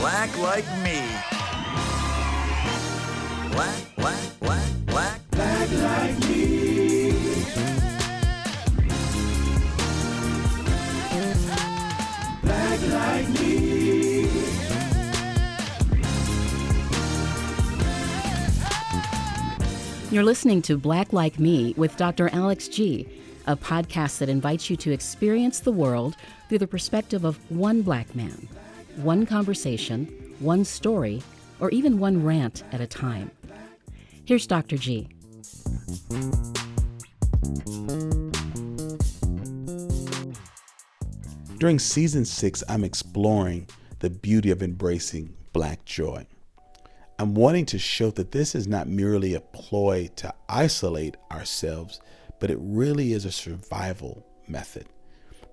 Black like me. Black like me. Black like me. You're listening to Black Like Me with Dr. Alex G., a podcast that invites you to experience the world through the perspective of one black man, one conversation, one story, or even one rant at a time. Here's Dr. G. During season 6, I'm exploring the beauty of embracing Black joy. I'm wanting to show that this is not merely a ploy to isolate ourselves, but it really is a survival method.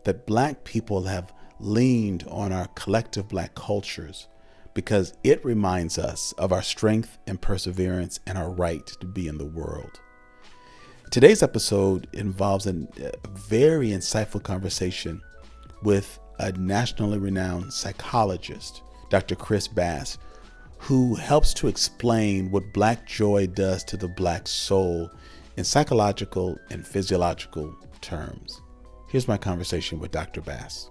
That Black people have leaned on our collective Black cultures because it reminds us of our strength and perseverance and our right to be in the world. Today's episode involves a very insightful conversation with a nationally renowned psychologist, Dr. Chris Bass, who helps to explain what Black joy does to the Black soul in psychological and physiological terms. Here's my conversation with Dr. Bass.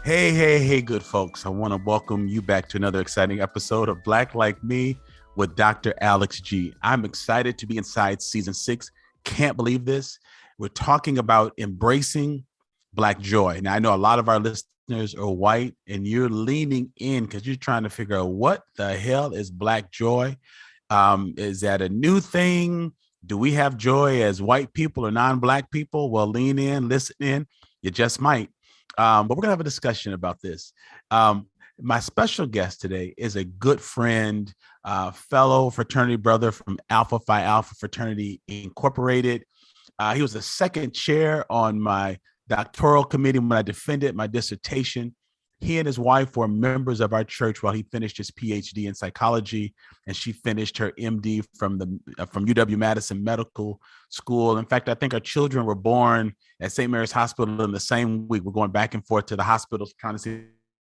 Hey, good folks. I want to welcome you back to another exciting episode of Black Like Me with Dr. Alex G. I'm excited to be inside season 6. Can't believe this. We're talking about embracing Black joy. Now, I know a lot of our listeners are white and you're leaning in because you're trying to figure out what the hell is Black joy? Is that a new thing? Do we have joy as white people or non-Black people? Well, lean in, listen in. You just might. But we're going to have a discussion about this. My special guest today is a good friend, fellow fraternity brother from Alpha Phi Alpha Fraternity Incorporated. He was the second chair on my doctoral committee when I defended my dissertation. He and his wife were members of our church while he finished his PhD in psychology, and she finished her MD from UW-Madison Medical School. In fact, I think our children were born at St. Mary's Hospital in the same week. We're going back and forth to the hospitals trying to see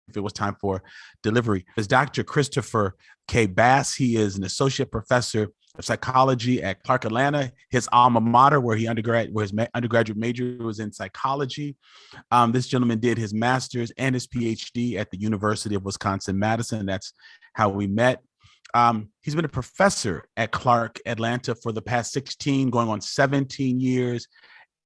if it was time for delivery. It's Dr. Christopher K. Bass. He is an associate professor of psychology at Clark Atlanta, his alma mater, where his undergraduate major was in psychology. This gentleman did his master's and his PhD at the University of Wisconsin-Madison. That's how we met. He's been a professor at Clark Atlanta for the past 16, going on 17 years.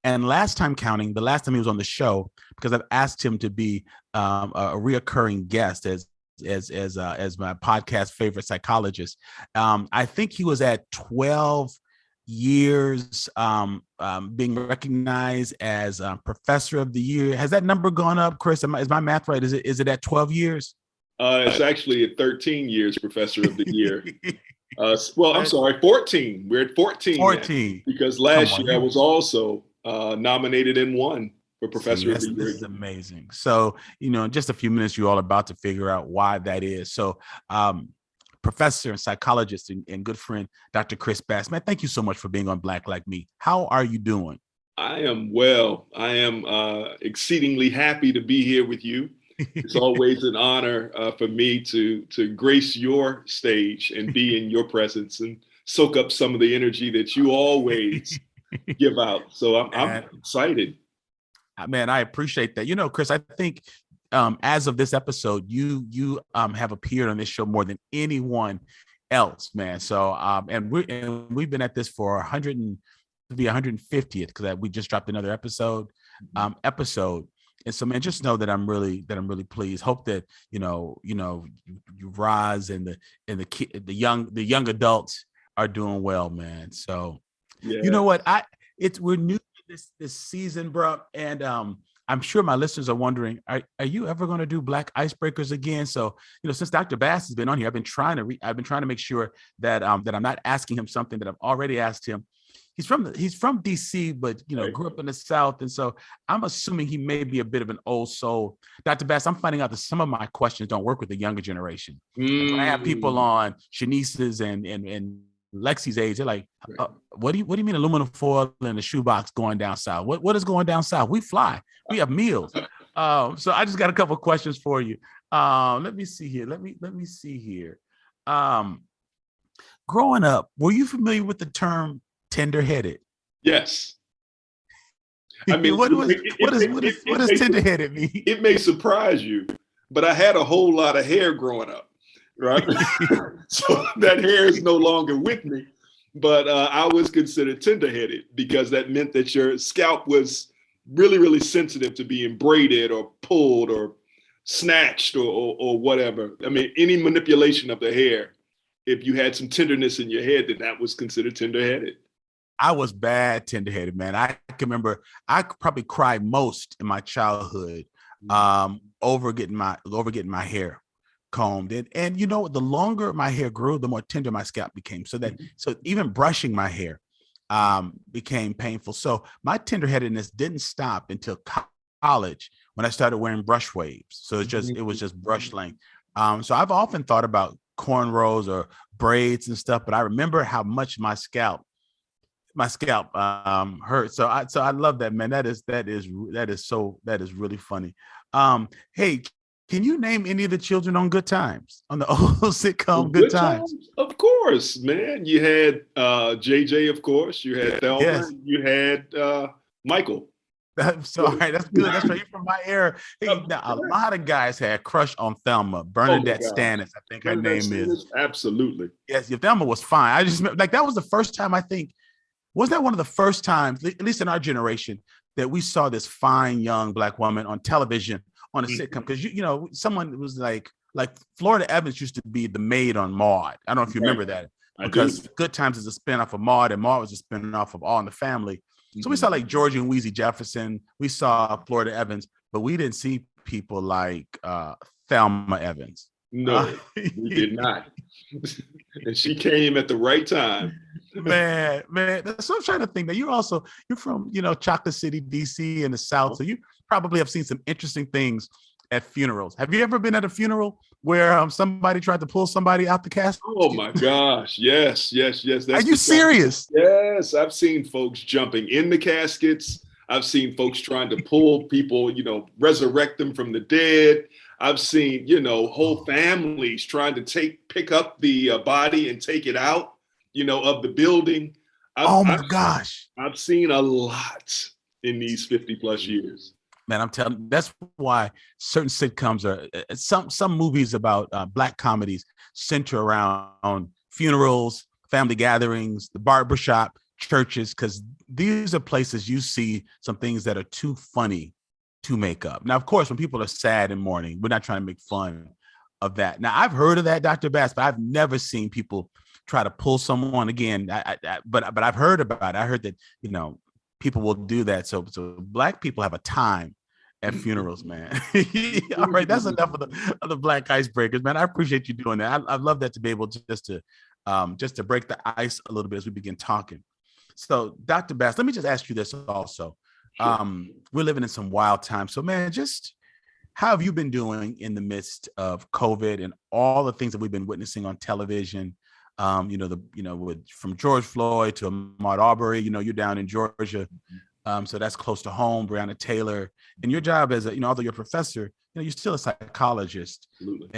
And last time counting, the last time he was on the show, because I've asked him to be a reoccurring guest as my podcast favorite psychologist. I think he was at 12 years being recognized as professor of the year. Has that number gone up, Chris? Is my math right? Is it at 12 years? It's actually at 13 years professor of the year. Well, I'm sorry, 14. We're at 14. 14. Now, because last year I was also nominated and won for professor of the year. This is amazing. So, in just a few minutes, you all are about to figure out why that is. So, professor and psychologist and good friend, Dr. Chris Bass, man, thank you so much for being on Black Like Me. How are you doing? I am well. I am exceedingly happy to be here with you. It's always an honor for me to grace your stage and be in your presence and soak up some of the energy that you always give out. So I'm excited. Man, I appreciate that. Chris, I think as of this episode, you have appeared on this show more than anyone else, man. So and we've been at this for 150th because we just dropped another episode. And so, man, just know that I'm really pleased. Hope that you rise and the young adults are doing well, man. So, yeah. You know what? We're new to this season, bro, and I'm sure my listeners are wondering, are you ever going to do Black Icebreakers again? So, since Dr. Bass has been on here, I've been trying to make sure that that I'm not asking him something that I've already asked him. He's from DC, but Right. Grew up in the South, and so I'm assuming he may be a bit of an old soul. Dr. Bass, I'm finding out that some of my questions don't work with the younger generation. When I have people on, Shanice's and Lexi's age, they're like, what do you mean aluminum foil in a shoebox going down south? What is going down south? We fly. We have meals. So I just got a couple of questions for you. Let me see here. Let me see here. Growing up, were you familiar with the term tender-headed? Yes. I mean, what does tender-headed mean? It may surprise you, but I had a whole lot of hair growing up, right? So that hair is no longer with me, but I was considered tender-headed because that meant that your scalp was really, really sensitive to being braided or pulled or snatched or whatever. I mean, any manipulation of the hair, if you had some tenderness in your head, then that was considered tender-headed. I was bad tender-headed, man. I can remember I probably cried most in my childhood over getting my hair combed. And you know, the longer my hair grew, the more tender my scalp became. So even brushing my hair became painful. So my tender-headedness didn't stop until college when I started wearing brush waves. So it was just brush length. So I've often thought about cornrows or braids and stuff, but I remember how much my scalp hurt. So I love that, man. That is really funny. Hey, can you name any of the children on Good Times, on the old sitcom Good Times? Of course, man. You had JJ, of course. You had Thelma. Yes. You had Michael. So all right, that's good. That's right. You're from my era. Hey, now, a lot of guys had a crush on Thelma. Bernadette Stannis, I think her name is. Absolutely. Yes, Thelma was fine. I just like that was the first time I think. Was that one of the first times, at least in our generation, that we saw this fine young Black woman on television on a sitcom? Because you know, someone was like Florida Evans used to be the maid on Maude. I don't know if you remember that, because Good Times is a spinoff of Maude, and Maude was a spinoff of All in the Family. So we saw like Georgie and Wheezy Jefferson. We saw Florida Evans, but we didn't see people like Thelma Evans. No, we did not. And she came at the right time. Man. So I'm trying to think that you're from, Chocolate City, DC in the South. So you probably have seen some interesting things at funerals. Have you ever been at a funeral where somebody tried to pull somebody out the casket? Oh my gosh. Yes. That's Are you serious? Yes. I've seen folks jumping in the caskets. I've seen folks trying to pull people, resurrect them from the dead. I've seen, whole families trying to pick up the body and take it out, of the building. Gosh. I've seen a lot in these 50 plus years. Man, I'm telling you, that's why certain sitcoms are some movies about Black comedies center around funerals, family gatherings, the barbershop, churches, because these are places you see some things that are too funny to make up. Now, of course, when people are sad and mourning, we're not trying to make fun of that. Now, I've heard of that, Dr. Bass, but I've never seen people try to pull someone again. But I've heard about it. I heard that, people will do that. So Black people have a time at funerals, man. All right, that's enough of the Black icebreakers, man. I appreciate you doing that. I love that, to be able to just to break the ice a little bit as we begin talking. So, Dr. Bass, let me just ask you this also. Sure. We're living in some wild times. So, man, just how have you been doing in the midst of COVID and all the things that we've been witnessing on television? From George Floyd to Ahmaud Arbery, you're down in Georgia. So that's close to home, Breonna Taylor. And your job as although you're a professor, you're still a psychologist. Absolutely.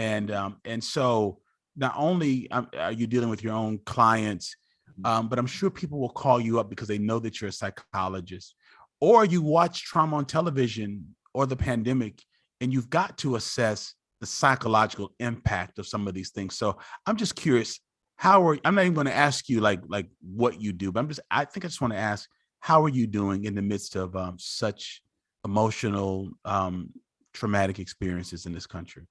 And so not only are you dealing with your own clients, but I'm sure people will call you up because they know that you're a psychologist, or you watch trauma on television or the pandemic, and you've got to assess the psychological impact of some of these things. So I'm just curious, I'm not even going to ask you like what you do, but I just want to ask, how are you doing in the midst of such emotional, traumatic experiences in this country?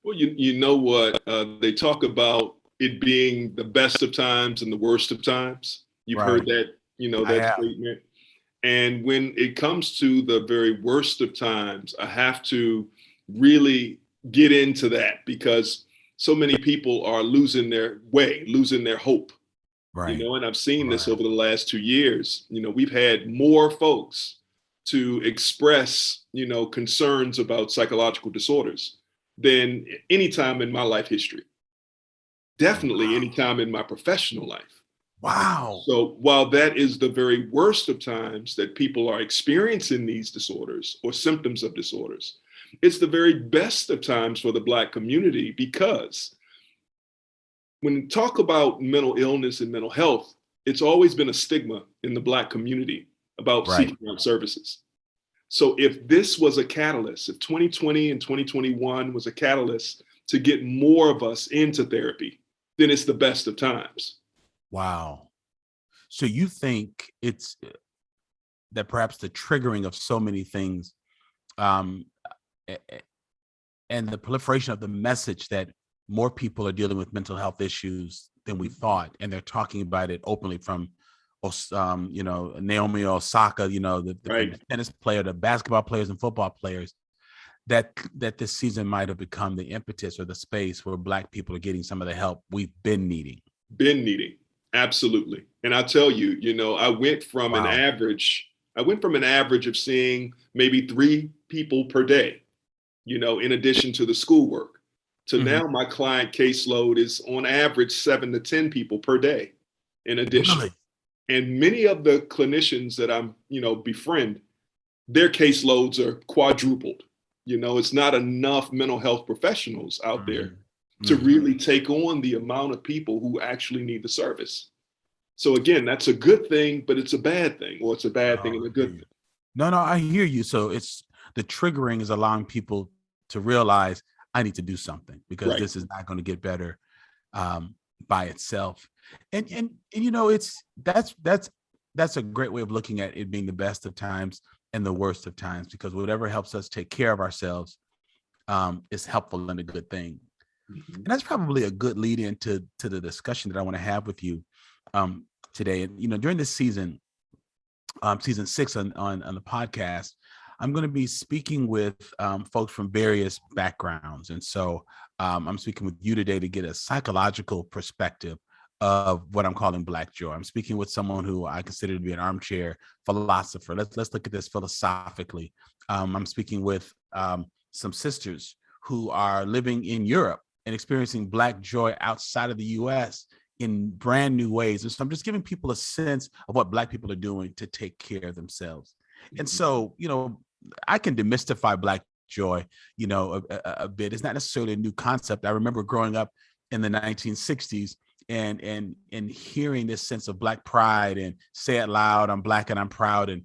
Well, you know what? They talk about it being the best of times and the worst of times. You've heard that, that statement. And when it comes to the very worst of times, I have to really get into that, because so many people are losing their way, losing their hope. Right. And I've seen this over the last 2 years. We've had more folks to express, concerns about psychological disorders than any time in my life history. Definitely any time in my professional life. Wow. So while that is the very worst of times that people are experiencing these disorders or symptoms of disorders, it's the very best of times for the Black community, because when you talk about mental illness and mental health, it's always been a stigma in the Black community about Right. seeking out services. So if this was a catalyst, if 2020 and 2021 was a catalyst to get more of us into therapy, then it's the best of times. Wow. So you think it's that perhaps the triggering of so many things, um, and the proliferation of the message that more people are dealing with mental health issues than we thought, and they're talking about it openly, from Naomi Osaka, the Right. tennis player, the basketball players and football players, that this season might have become the impetus or the space where Black people are getting some of the help we've been needing. Absolutely. And I'll tell you, I went from an Wow. average of seeing maybe 3 people per day, in addition to the schoolwork, to Mhm. now my client caseload is on average 7 to 10 people per day in addition. Really? And many of the clinicians that I'm, befriend, their caseloads are quadrupled. It's not enough mental health professionals out there to really take on the amount of people who actually need the service. So again, that's a good thing, but it's a bad thing, or it's a bad thing and a good thing. No, I hear you. So it's the triggering is allowing people to realize I need to do something, because Right. this is not going to get better by itself. And that's a great way of looking at it being the best of times and the worst of times, because whatever helps us take care of ourselves is helpful and a good thing. And that's probably a good lead into the discussion that I want to have with you today. And during this season, season 6 on the podcast, I'm going to be speaking with folks from various backgrounds. And so I'm speaking with you today to get a psychological perspective of what I'm calling Black joy. I'm speaking with someone who I consider to be an armchair philosopher. Let's look at this philosophically. I'm speaking with some sisters who are living in Europe and experiencing Black joy outside of the US in brand new ways. And so I'm just giving people a sense of what Black people are doing to take care of themselves. And so, I can demystify Black joy, a bit. It's not necessarily a new concept. I remember growing up in the 1960s and hearing this sense of Black pride and say it loud, I'm Black and I'm proud and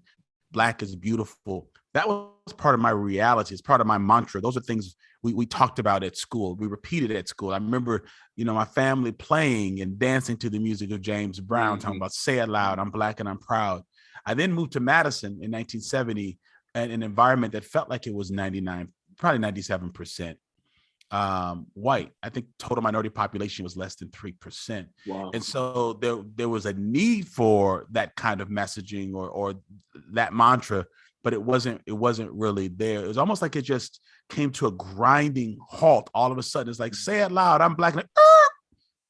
Black is beautiful. That was part of my reality. It's part of my mantra. Those are things we talked about at school. We repeated at school. I remember, my family playing and dancing to the music of James Brown, talking about say it loud, I'm Black and I'm proud. I then moved to Madison in 1970, and an environment that felt like it was 99, probably 97% white. I think total minority population was less than 3%. Wow. And so there was a need for that kind of messaging or that mantra, but it wasn't really there. It was almost like it just came to a grinding halt. All of a sudden, it's like, say it loud, I'm Black.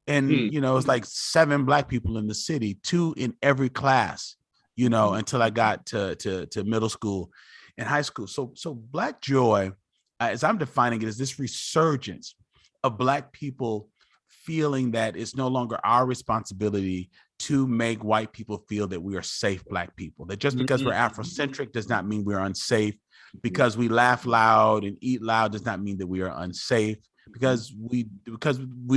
And it's like 7 Black people in the city, 2 in every class, until I got to middle school and high school. So Black joy, as I'm defining it, is this resurgence of Black people feeling that it's no longer our responsibility to make white people feel that we are safe Black people, that just because we're Afrocentric does not mean we're unsafe, because we laugh loud and eat loud does not mean that we are unsafe, because we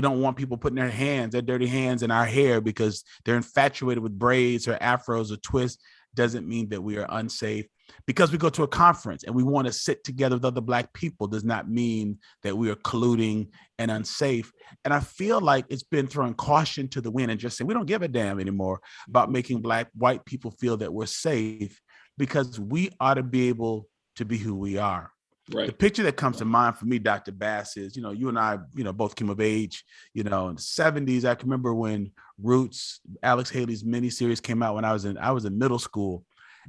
don't want people putting their dirty hands in our hair because they're infatuated with braids or afros or twists doesn't mean that we are unsafe. Because we go to a conference and we want to sit together with other Black people does not mean that we are colluding and unsafe. And I feel like it's been throwing caution to the wind and just saying we don't give a damn anymore about making white people feel that we're safe, because we ought to be able to be who we are. Right. The picture that comes to mind for me, Dr. Bass, is, you and I, both came of age, in the 70s. I can remember when Roots, Alex Haley's miniseries came out when I was in middle school.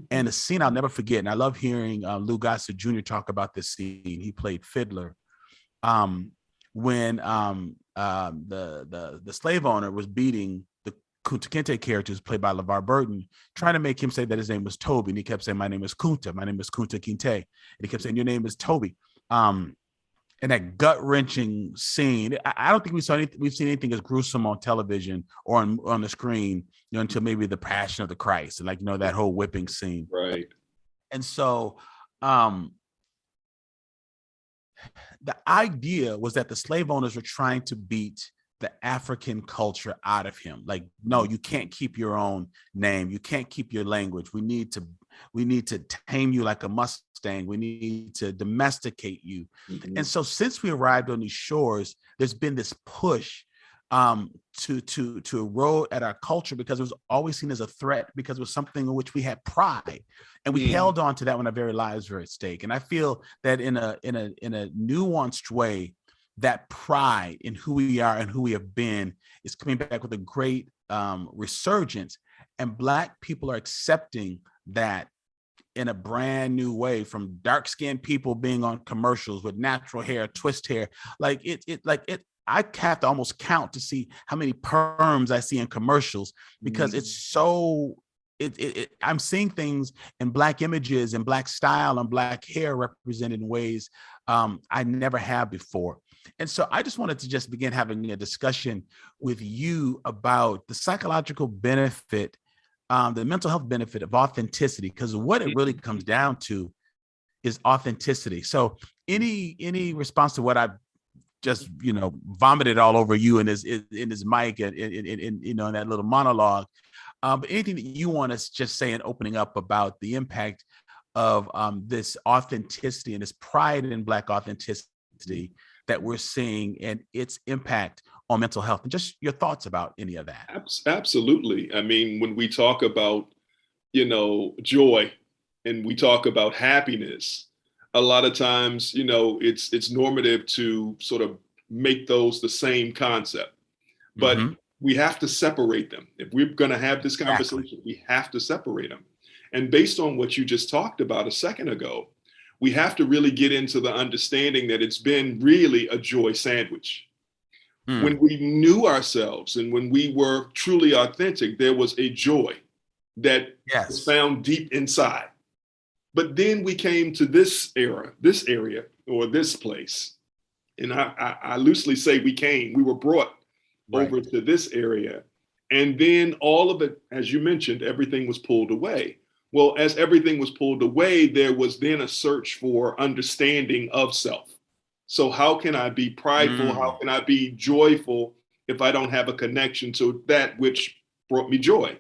And a scene I'll never forget, and I love hearing Lou Gossett Jr. talk about this scene. He played Fiddler. When the slave owner was beating the Kunta Kinte character, who's played by LeVar Burton, trying to make him say that his name was Toby, and he kept saying, "My name is Kunta. My name is Kunta Kinte," and he kept saying, "Your name is Toby." And and that gut-wrenching scene. I don't think we've seen anything as gruesome on television or on the screen, until maybe the Passion of the Christ, and that whole whipping scene. Right. And so the idea was that the slave owners were trying to beat the African culture out of him. Like, no, you can't keep your own name. You can't keep your language. We need to tame you like a Mustang. We need to domesticate you. Mm-hmm. And so since we arrived on these shores, there's been this push to erode at our culture, because it was always seen as a threat, because it was something in which we had pride, and we held on to that when our very lives were at stake. And I feel that in a nuanced way, that pride in who we are and who we have been is coming back with a great resurgence, and Black people are accepting that in a brand new way, from dark-skinned people being on commercials with natural hair, twist hair, I have to almost count to see how many perms I see in commercials, because it's so. I'm seeing things in Black images and Black style and Black hair represented in ways I never have before. And so I just wanted to just begin having a discussion with you about the psychological benefit, the mental health benefit of authenticity, because what it really comes down to is authenticity. So any response to what I've just vomited all over you in his mic and in that little monologue, but anything that you want to just say in opening up about the impact of this authenticity and this pride in Black authenticity that we're seeing, and its impact on mental health, and just your thoughts about any of that. Absolutely. I mean, when we talk about joy and we talk about happiness, a lot of times, it's normative to sort of make those the same concept, but we have to separate them. If we're going to have this conversation, we have to separate them. And based on what you just talked about a second ago, we have to really get into the understanding that it's been really a joy sandwich. When we knew ourselves and when we were truly authentic, there was a joy that was found deep inside. But then we came to this area, or this place. And I loosely say we were brought over to this area. And then all of it, as you mentioned, everything was pulled away. Well, as everything was pulled away, there was then a search for understanding of self. So how can I be prideful? How can I be joyful if I don't have a connection to that which brought me joy?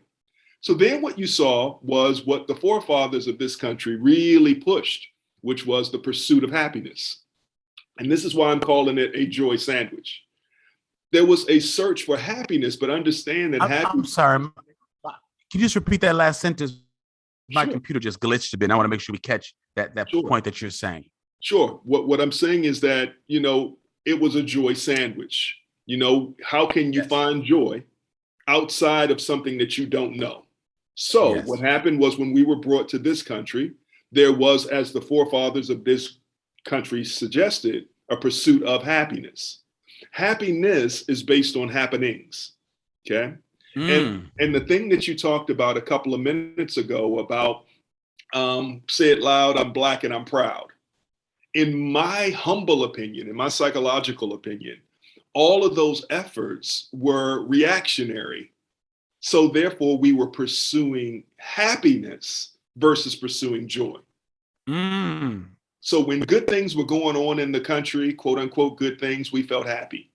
So then what you saw was what the forefathers of this country really pushed, which was the pursuit of happiness. And this is why I'm calling it a joy sandwich. There was a search for happiness, but understand that I'm sorry. Can you just repeat that last sentence? My computer just glitched a bit. I want to make sure we catch that point that you're saying. Sure. What I'm saying is that, it was a joy sandwich. How can you find joy outside of something that you don't know? So what happened was, when we were brought to this country, there was, as the forefathers of this country suggested, a pursuit of happiness. Happiness is based on happenings. Okay. And the thing that you talked about a couple of minutes ago about say it loud, I'm Black and I'm proud. In my humble opinion, in my psychological opinion, all of those efforts were reactionary. So therefore, we were pursuing happiness versus pursuing joy. So when good things were going on in the country, quote unquote, good things, we felt happy.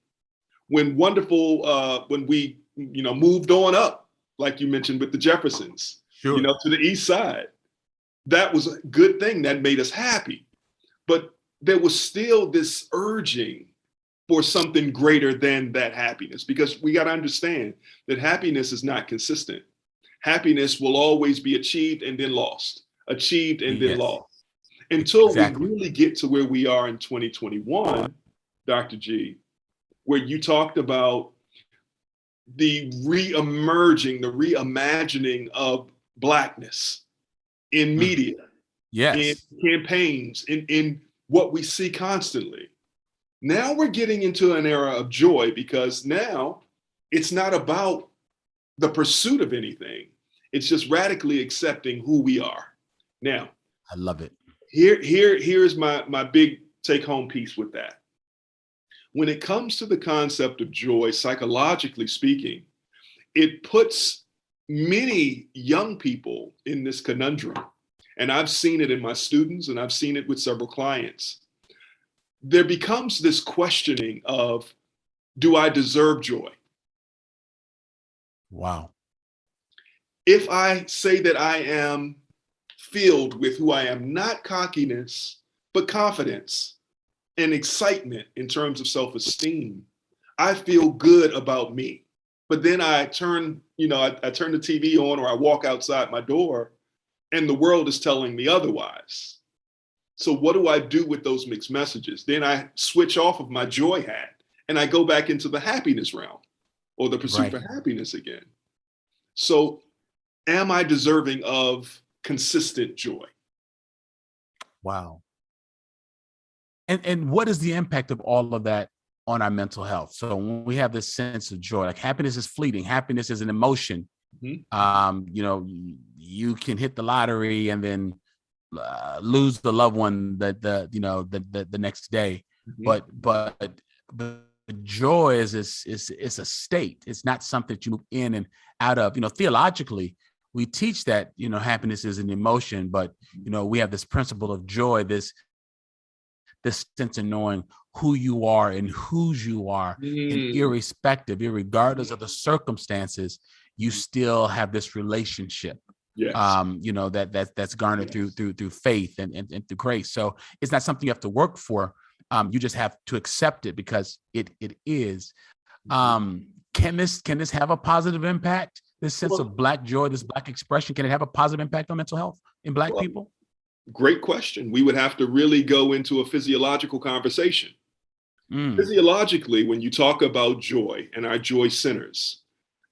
When we moved on up, like you mentioned with the Jeffersons, to the east side, that was a good thing that made us happy. But there was still this urging for something greater than that happiness, because we got to understand that happiness is not consistent. Happiness will always be achieved and then lost, achieved and then lost. Until we really get to where we are in 2021, Dr. G, where you talked about the re-emerging, the reimagining of Blackness in media, in campaigns, in what we see constantly. Now we're getting into an era of joy, because now it's not about the pursuit of anything. It's just radically accepting who we are. Now, I love it. Here's my big take home piece with that. when it comes to the concept of joy, psychologically speaking, it puts many young people in this conundrum. And I've seen it in my students, and I've seen it with several clients. There becomes this questioning of, do I deserve joy? Wow. If I say that I am filled with who I am, not cockiness, but confidence and excitement in terms of self-esteem, I feel good about me. But then I turn the TV on, or I walk outside my door and the world is telling me otherwise. So what do I do with those mixed messages? Then I switch off of my joy hat and I go back into the happiness realm, or the pursuit for happiness again. So am I deserving of consistent joy? Wow. And what is the impact of all of that on our mental health? So when we have this sense of joy, like happiness is fleeting, happiness is an emotion. You can hit the lottery and then lose the loved one the next day. But joy is a state. It's not something that you move in and out of. Theologically, we teach that happiness is an emotion, but we have this principle of joy, this sense of knowing who you are and whose you are, and irregardless of the circumstances, you still have this relationship. Yes. That's garnered through faith and through grace. So it's not something you have to work for. You just have to accept it because it is. Can this have a positive impact? This sense of Black joy, this Black expression, can it have a positive impact on mental health in Black people? Great question. We would have to really go into a physiological conversation. Physiologically, when you talk about joy and our joy centers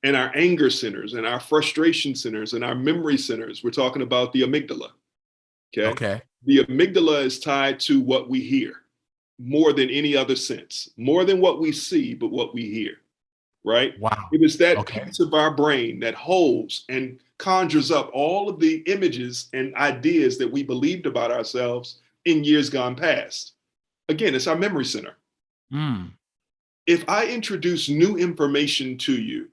and our anger centers and our frustration centers and our memory centers, we're talking about the amygdala. Okay. The amygdala is tied to what we hear more than any other sense, more than what we see, but what we hear. Right? Wow. It is that piece of our brain that holds and conjures up all of the images and ideas that we believed about ourselves in years gone past. Again, it's our memory center. If I introduce new information to you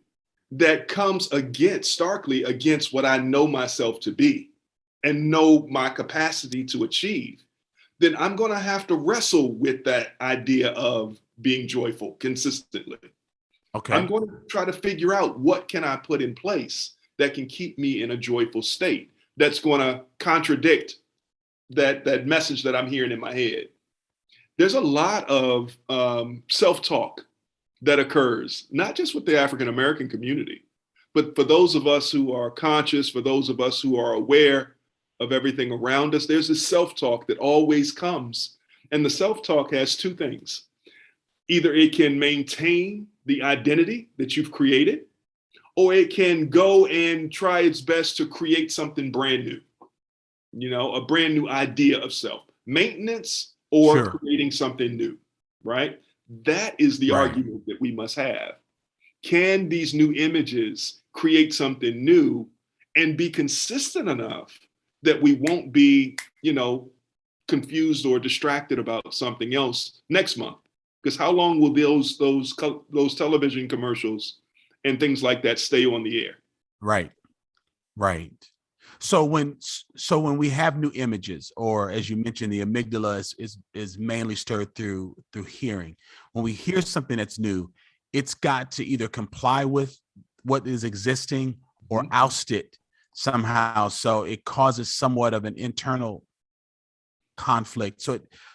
that comes starkly against what I know myself to be and know my capacity to achieve, then I'm going to have to wrestle with that idea of being joyful consistently. Okay. I'm going to try to figure out what can I put in place that can keep me in a joyful state that's going to contradict that message that I'm hearing in my head. There's a lot of self-talk that occurs, not just with the African-American community, but for those of us who are conscious, for those of us who are aware of everything around us, there's this self-talk that always comes. And the self-talk has two things. Either it can maintain the identity that you've created, or it can go and try its best to create something brand new, a brand new idea of self. Maintenance or creating something new, right? That is the argument that we must have. Can these new images create something new and be consistent enough that we won't be, confused or distracted about something else next month? Because how long will those television commercials and things like that stay on the air? Right. So when we have new images, or as you mentioned, the amygdala is mainly stirred through hearing. When we hear something that's new, it's got to either comply with what is existing or oust it somehow. So it causes somewhat of an internal conflict.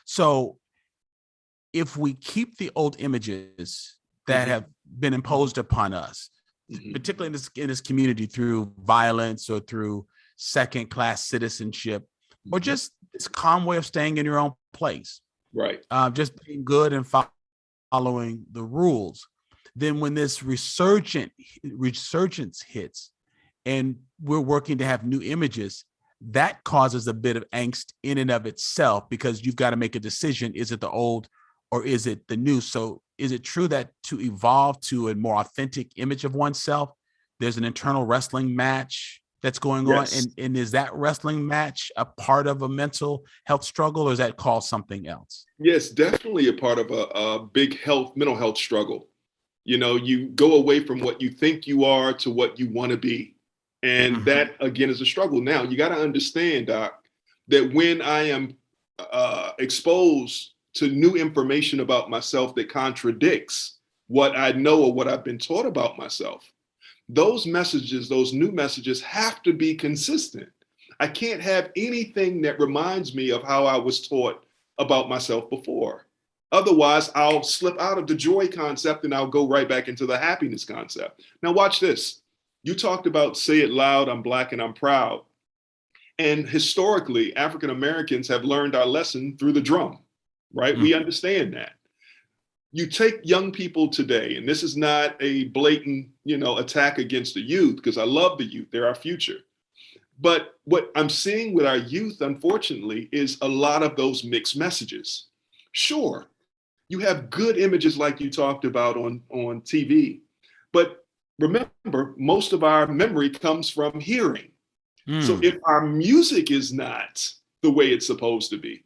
So if we keep the old images that have been imposed upon us, particularly in this community through violence or through second-class citizenship, or just this calm way of staying in your own place, right? Just being good and following the rules. Then when this resurgence hits and we're working to have new images, that causes a bit of angst in and of itself, because you've got to make a decision. Is it the old or is it the new? So is it true that to evolve to a more authentic image of oneself, there's an internal wrestling match that's going Yes. on? And is that wrestling match a part of a mental health struggle, or is that called something else? Yes, definitely a part of a big mental health struggle. You go away from what you think you are to what you want to be. And that, again, is a struggle. Now, you got to understand, Doc, that when I am exposed to new information about myself that contradicts what I know or what I've been taught about myself, those messages, those new messages have to be consistent. I can't have anything that reminds me of how I was taught about myself before. Otherwise, I'll slip out of the joy concept and I'll go right back into the happiness concept. Now, watch this. You talked about say it loud, I'm Black and I'm proud. And historically, African Americans have learned our lesson through the drum, right? We understand that. You take young people today, and this is not a blatant, attack against the youth, because I love the youth, they're our future. But what I'm seeing with our youth, unfortunately, is a lot of those mixed messages. Sure, you have good images like you talked about on TV, but remember, most of our memory comes from hearing. So if our music is not the way it's supposed to be,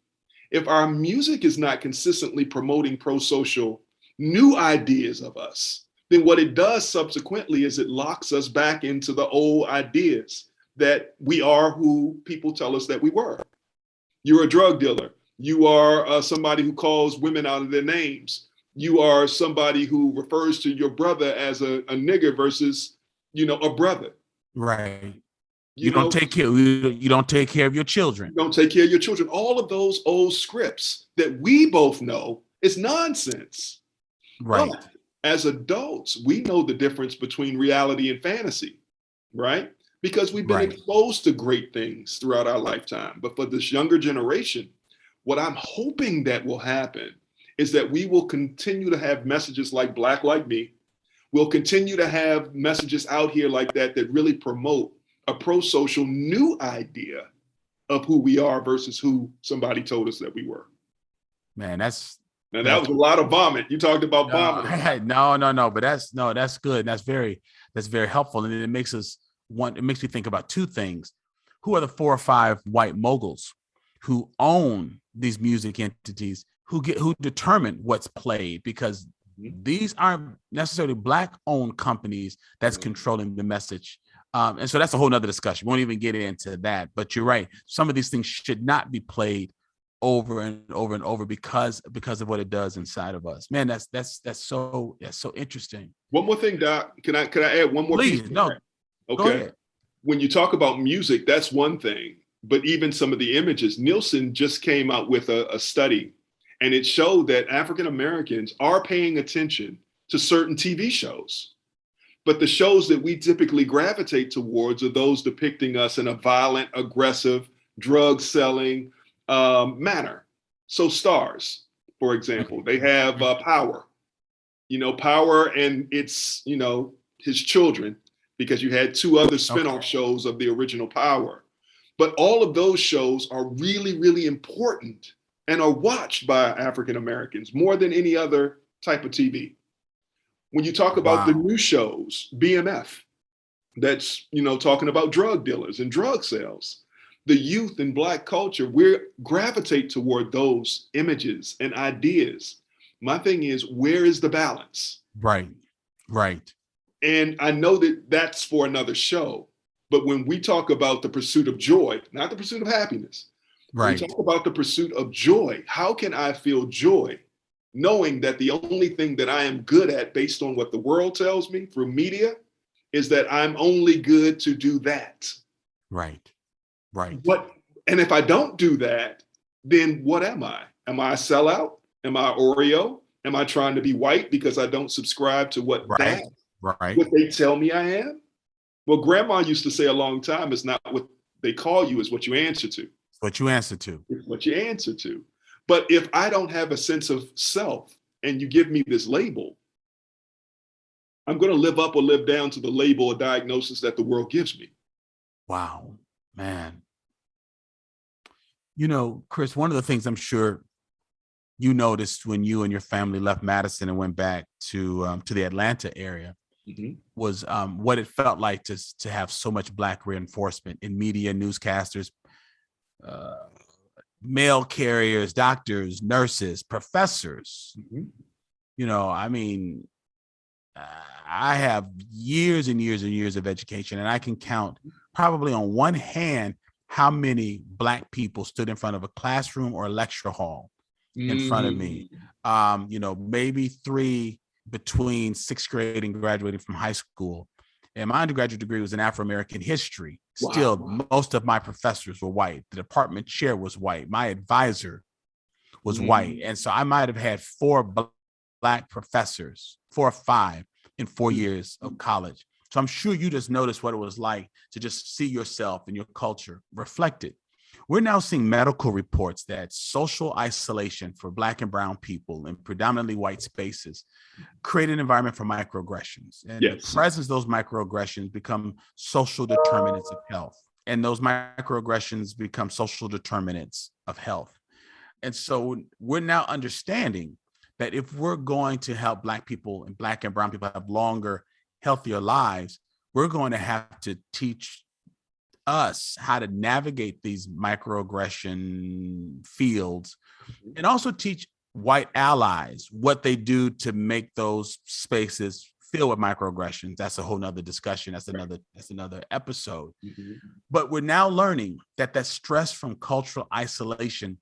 if our music is not consistently promoting pro-social new ideas of us, then what it does subsequently is it locks us back into the old ideas that we are who people tell us that we were. You're a drug dealer. You are somebody who calls women out of their names. You are somebody who refers to your brother as a nigger versus, a brother. Right. You don't take care of your children. You don't take care of your children. All of those old scripts that we both know is nonsense. Right. But as adults, we know the difference between reality and fantasy, right? Because we've been exposed to great things throughout our lifetime. But for this younger generation, what I'm hoping that will happen is that we will continue to have messages like Black Like Me. We'll continue to have messages out here like that really promote a pro-social new idea of who we are versus who somebody told us that we were. Man, that was a lot of vomit. You talked about vomit. No, but that's good. That's very helpful. And it makes me think about two things. Who are the 4 or 5 white moguls who own these music entities, who determine what's played? Because these aren't necessarily Black-owned companies that's controlling the message. And so that's a whole nother discussion. We won't even get into that, but you're right. Some of these things should not be played over and over and over because of what it does inside of us. Man, that's so interesting. One more thing, Doc. Can I add one more Please, piece? no. Okay. Go ahead. When you talk about music, that's one thing. But even some of the images, Nielsen just came out with a study, and it showed that African Americans are paying attention to certain TV shows. But the shows that we typically gravitate towards are those depicting us in a violent, aggressive, drug-selling manner. So Stars, for example, they have Power. Power and its, his children, because you had 2 other spinoff shows of the original Power. But all of those shows are really, really important and are watched by African Americans more than any other type of TV. When you talk about the new shows, BMF, that's, talking about drug dealers and drug sales, the youth in Black culture, we gravitate toward those images and ideas. My thing is, where is the balance? Right. And I know that that's for another show, but when we talk about the pursuit of joy, not the pursuit of happiness, right. We talk about the pursuit of joy. How can I feel joy knowing that the only thing that I am good at based on what the world tells me through media is that I'm only good to do that. Right. And if I don't do that, then what am I? Am I a sellout? Am I Oreo? Am I trying to be white because I don't subscribe to what what they tell me I am? Well, grandma used to say a long time, it's not what they call you, it's what you answer to. What you answer to. It's what you answer to. But if I don't have a sense of self and you give me this label, I'm going to live up or live down to the label or diagnosis that the world gives me. Wow, man. Chris, one of the things I'm sure you noticed when you and your family left Madison and went back to the Atlanta area was what it felt like to have so much Black reinforcement in media, newscasters, mail carriers, doctors, nurses, professors. You know, I mean, I have years and years and years of education, and I can count probably on one hand how many Black people stood in front of a classroom or a lecture hall in front of me. You know, maybe 3 between 6th grade and graduating from high school. And my undergraduate degree was in Afro-American history. Still, most of my professors were white. The department chair was white. My advisor was white. And so I might have had 4 Black professors, 4 or 5 in 4 years of college. So I'm sure you just noticed what it was like to just see yourself and your culture reflected. We're now seeing medical reports that social isolation for Black and brown people in predominantly white spaces create an environment for microaggressions. And the presence of those microaggressions become social determinants of health. And those microaggressions become social determinants of health. And so we're now understanding that if we're going to help Black people and Black and brown people have longer, healthier lives, we're going to have to teach us how to navigate these microaggression fields, and also teach white allies what they do to make those spaces filled with microaggressions. That's a whole nother discussion. That's another episode. But we're now learning that stress from cultural isolation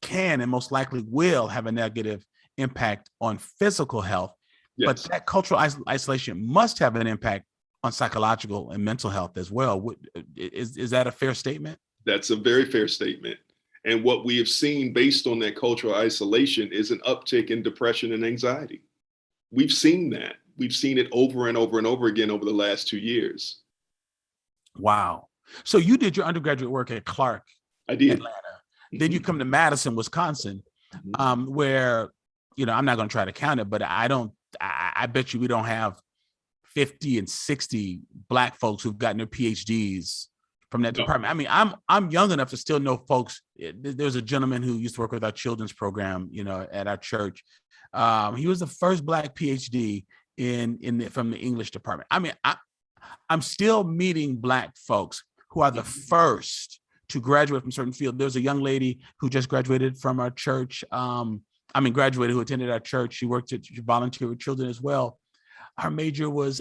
can and most likely will have a negative impact on physical health. But that cultural isolation must have an impact on psychological and mental health as well. Is that a fair statement? That's a very fair statement. And what we have seen based on that cultural isolation is an uptick in depression and anxiety. We've seen that. We've seen it over and over and over again over the last 2 years. Wow. So you did your undergraduate work at Clark, I did. Atlanta. Then you come to Madison, Wisconsin, where, you know, I'm not going to try to count it, but I bet you we don't have 50 and 60 Black folks who've gotten their PhDs from that department. I mean, I'm young enough to still know folks. There's a gentleman who used to work with our children's program, you know, at our church. He was the first Black PhD from the English department. I mean, I'm still meeting Black folks who are the first to graduate from certain field. There's a young lady who just graduated from our church. Who attended our church. She volunteered with children as well. Her major was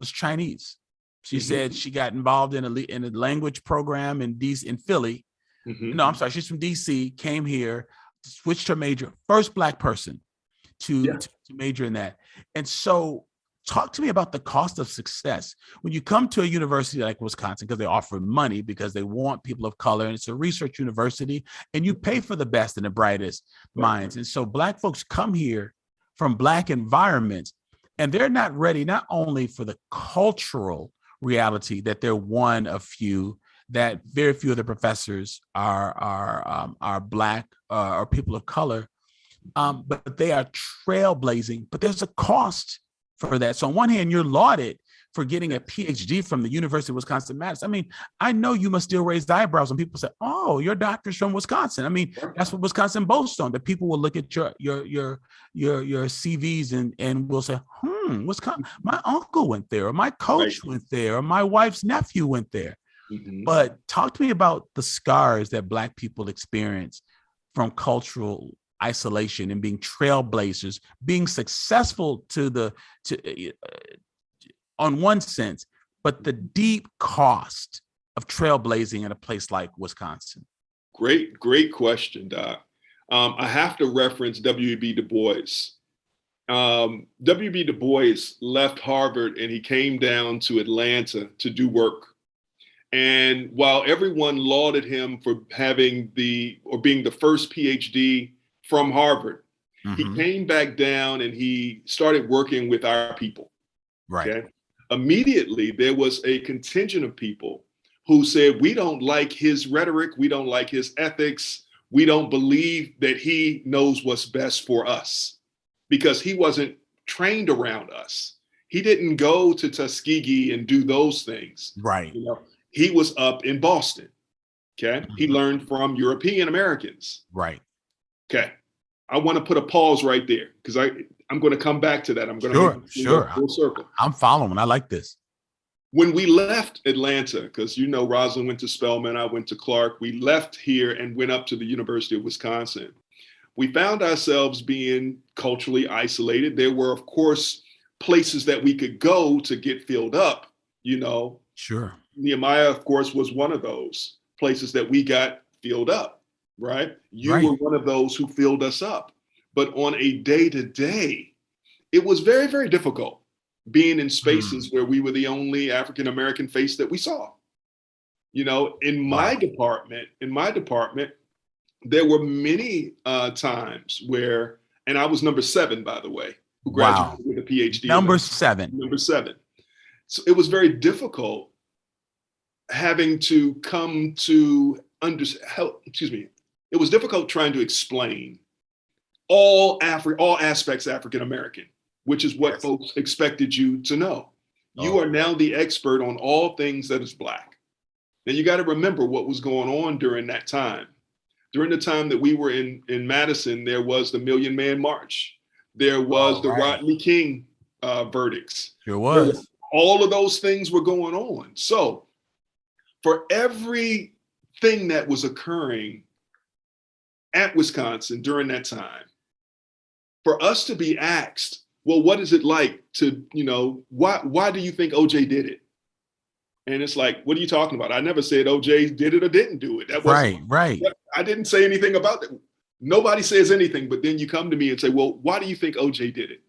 Chinese. She said she got involved in a language program in Philly. No, I'm sorry. She's from DC, came here, switched her major, first Black person to major in that. And so talk to me about the cost of success. When you come to a university like Wisconsin, because they offer money, because they want people of color, and it's a research university, and you pay for the best and the brightest minds. And so Black folks come here from Black environments, and they're not ready, not only for the cultural reality that they're one of few, that very few of the professors are Black or people of color, but they are trailblazing. But there's a cost for that. So on one hand, you're lauded for getting a PhD from the University of Wisconsin-Madison. I mean, I know you must still raise the eyebrows when people say, "Oh, your doctor's from Wisconsin." I mean, that's what Wisconsin boasts on. That people will look at your CVs and will say, Wisconsin, my uncle went there, or my coach went there, or my wife's nephew went there. But talk to me about the scars that Black people experience from cultural isolation and being trailblazers, being successful on one sense, but the deep cost of trailblazing in a place like Wisconsin. Great question, Doc. I have to reference W.E.B. Du Bois. W.E.B. Du Bois left Harvard and he came down to Atlanta to do work. And while everyone lauded him for being the first PhD from Harvard, he came back down and he started working with our people. Right. Okay? Immediately, there was a contingent of people who said, we don't like his rhetoric. We don't like his ethics. We don't believe that he knows what's best for us, because he wasn't trained around us. He didn't go to Tuskegee and do those things. Right. You know, he was up in Boston. Okay. He learned from European Americans. Right. Okay. I want to put a pause right there, because I'm going to come back to that. I'm going Sure, to make sure. full circle. I'm following. I like this. When we left Atlanta, because Rosalind went to Spelman, I went to Clark. We left here and went up to the University of Wisconsin. We found ourselves being culturally isolated. There were, of course, places that we could go to get filled up. Sure. Nehemiah, of course, was one of those places that we got filled up, right? You Right. were one of those who filled us up. But on a day-to-day, it was very, very difficult being in spaces where we were the only African-American face that we saw. In my department, there were many times where, and I was number 7, by the way, who graduated with a PhD. Number 7. Number 7. So it was very difficult having to come to it was difficult trying to explain all aspects African American, which is what folks expected you to know. You are now the expert on all things that is Black. Now you got to remember what was going on during that time. During the time that we were in Madison, there was the Million Man March. There was the Rodney King verdicts. There was. All of those things were going on. So for everything that was occurring at Wisconsin during that time, for us to be asked, well, what is it like to, why do you think OJ did it? And it's like, what are you talking about? I never said OJ did it or didn't do it. That wasn't right. I didn't say anything about that. Nobody says anything, but then you come to me and say, well, why do you think OJ did it?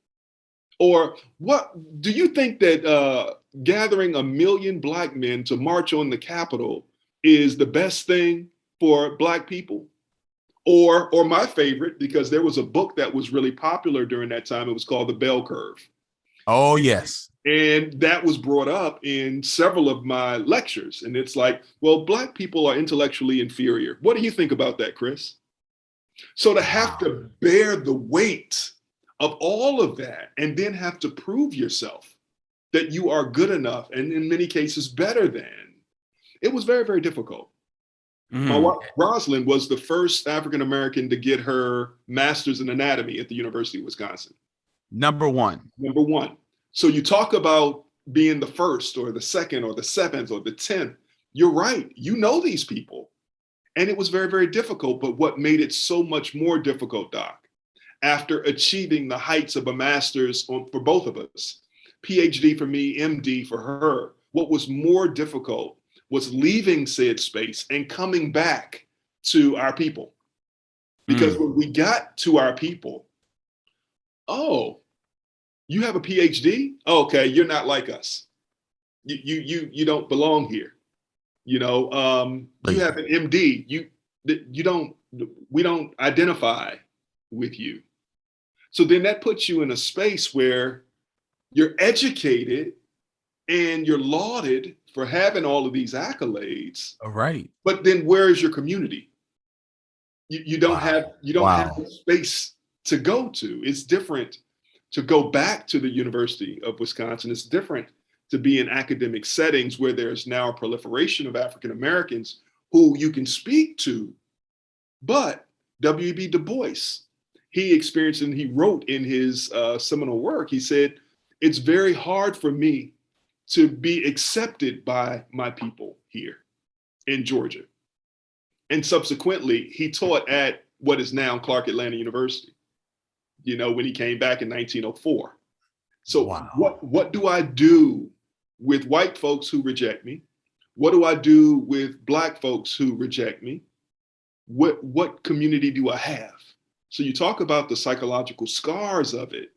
Or what do you think that gathering 1 million Black men to march on the Capitol is the best thing for Black people? Or my favorite, because there was a book that was really popular during that time. It was called The Bell Curve. Oh, yes. And that was brought up in several of my lectures. And it's like, well, Black people are intellectually inferior. What do you think about that, Chris? So to have to bear the weight of all of that and then have to prove yourself that you are good enough and in many cases better than, it was very, very difficult. My wife, Rosalind, was the first African-American to get her master's in anatomy at the University of Wisconsin. Number one. So you talk about being the first or the second or the 7th or the 10th. You're right. You know these people. And it was very, very difficult. But what made it so much more difficult, Doc, after achieving the heights of a master's for both of us, PhD for me, MD for her, what was more difficult was leaving said space and coming back to our people. Because when we got to our people, oh, you have a PhD? Oh, okay, you're not like us. You don't belong here. You have an MD. We don't identify with you. So then that puts you in a space where you're educated and you're lauded for having all of these accolades. All right. But then where is your community? You don't have the space to go to. It's different to go back to the University of Wisconsin. It's different to be in academic settings where there's now a proliferation of African Americans who you can speak to. But W.E.B. Du Bois, he experienced and he wrote in his seminal work, he said, it's very hard for me to be accepted by my people here in Georgia. And subsequently, he taught at what is now Clark Atlanta University, when he came back in 1904. So what do I do with white folks who reject me? What do I do with Black folks who reject me? What community do I have? So you talk about the psychological scars of it.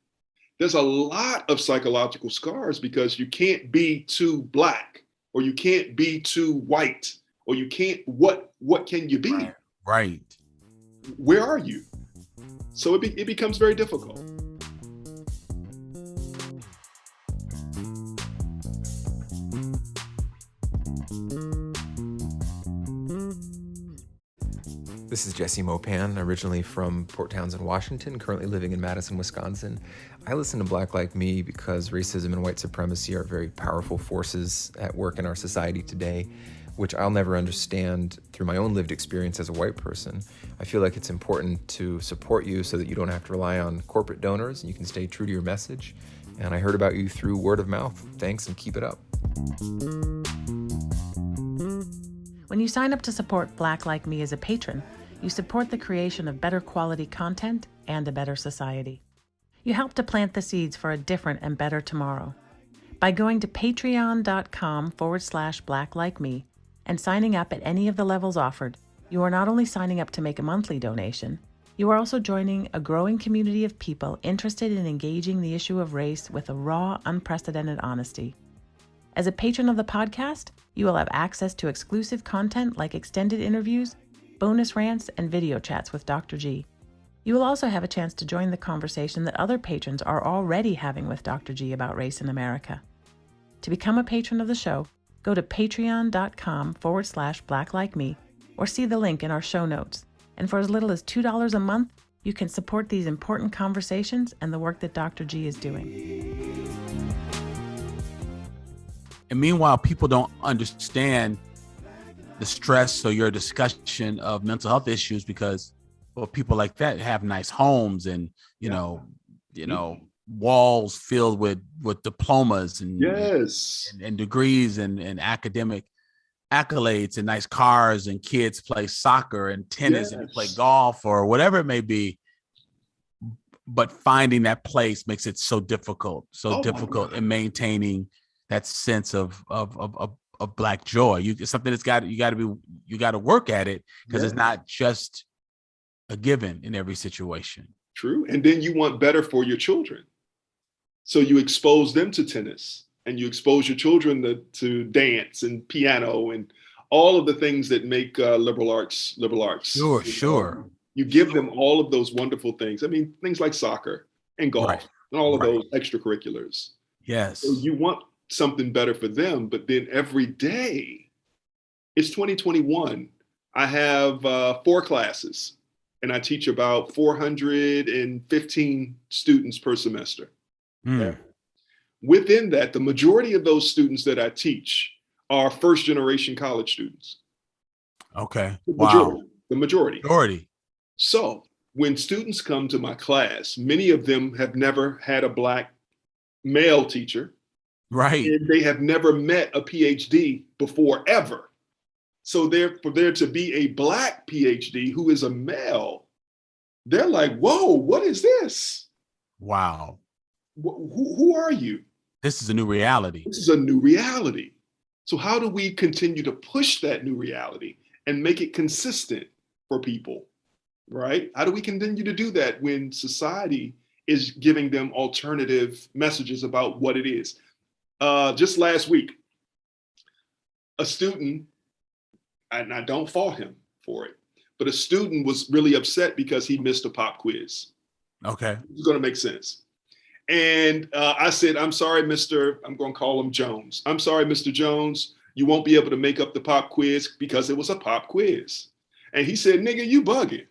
There's a lot of psychological scars because you can't be too Black or you can't be too white or you can't, what can you be? Right. Where are you? So it becomes very difficult. This is Jesse Mopan, originally from Port Townsend, Washington, currently living in Madison, Wisconsin. I listen to Black Like Me because racism and white supremacy are very powerful forces at work in our society today. which I'll never understand through my own lived experience as a white person. I feel like it's important to support you so that you don't have to rely on corporate donors and you can stay true to your message. And I heard about you through word of mouth. Thanks, and keep it up. When you sign up to support Black Like Me as a patron, you support the creation of better quality content and a better society. You help to plant the seeds for a different and better tomorrow. By going to patreon.com/blacklikeme and signing up at any of the levels offered, you are not only signing up to make a monthly donation, you are also joining a growing community of people interested in engaging the issue of race with a raw, unprecedented honesty. As a patron of the podcast, you will have access to exclusive content like extended interviews, bonus rants, and video chats with Dr. G. You will also have a chance to join the conversation that other patrons are already having with Dr. G about race in America. To become a patron of the show, go to patreon.com/blacklikeme or see the link in our show notes. And for as little as $2 a month, you can support these important conversations and the work that Dr. G is doing. And meanwhile, people don't understand the stress or your discussion of mental health issues because, well, people like that have nice homes and, you know, walls filled with diplomas and, Yes. and degrees and academic accolades and nice cars, and kids play soccer and tennis and play golf or whatever it may be. But finding that place makes it so difficult in maintaining that sense of Black joy. It's something that's you got to work at it because it's not just a given in every situation. True. And then you want better for your children. So you expose them to tennis and you expose your children to dance and piano and all of the things that make liberal arts. Sure. You give them all of those wonderful things. I mean, things like soccer and golf and all of those extracurriculars. Yes. So you want something better for them, but then every day, it's 2021. I have 4 classes and I teach about 415 students per semester. Okay? Within that, the majority of those students that I teach are first generation college students. Okay. The majority. So when students come to my class, many of them have never had a Black male teacher. Right. And they have never met a PhD before ever. So for there to be a Black PhD who is a male, they're like, whoa, what is this? Wow. Who are you? This is a new reality. This is a new reality. So how do we continue to push that new reality and make it consistent for people, right? How do we continue to do that when society is giving them alternative messages about what it is? Just last week, a student, and I don't fault him for it, but a student was really upset because he missed a pop quiz. Okay. It's going to make sense. And I said, I'm sorry, I'm going to call him Jones. I'm sorry, Mr. Jones, you won't be able to make up the pop quiz because it was a pop quiz. And he said, nigga, you bugging.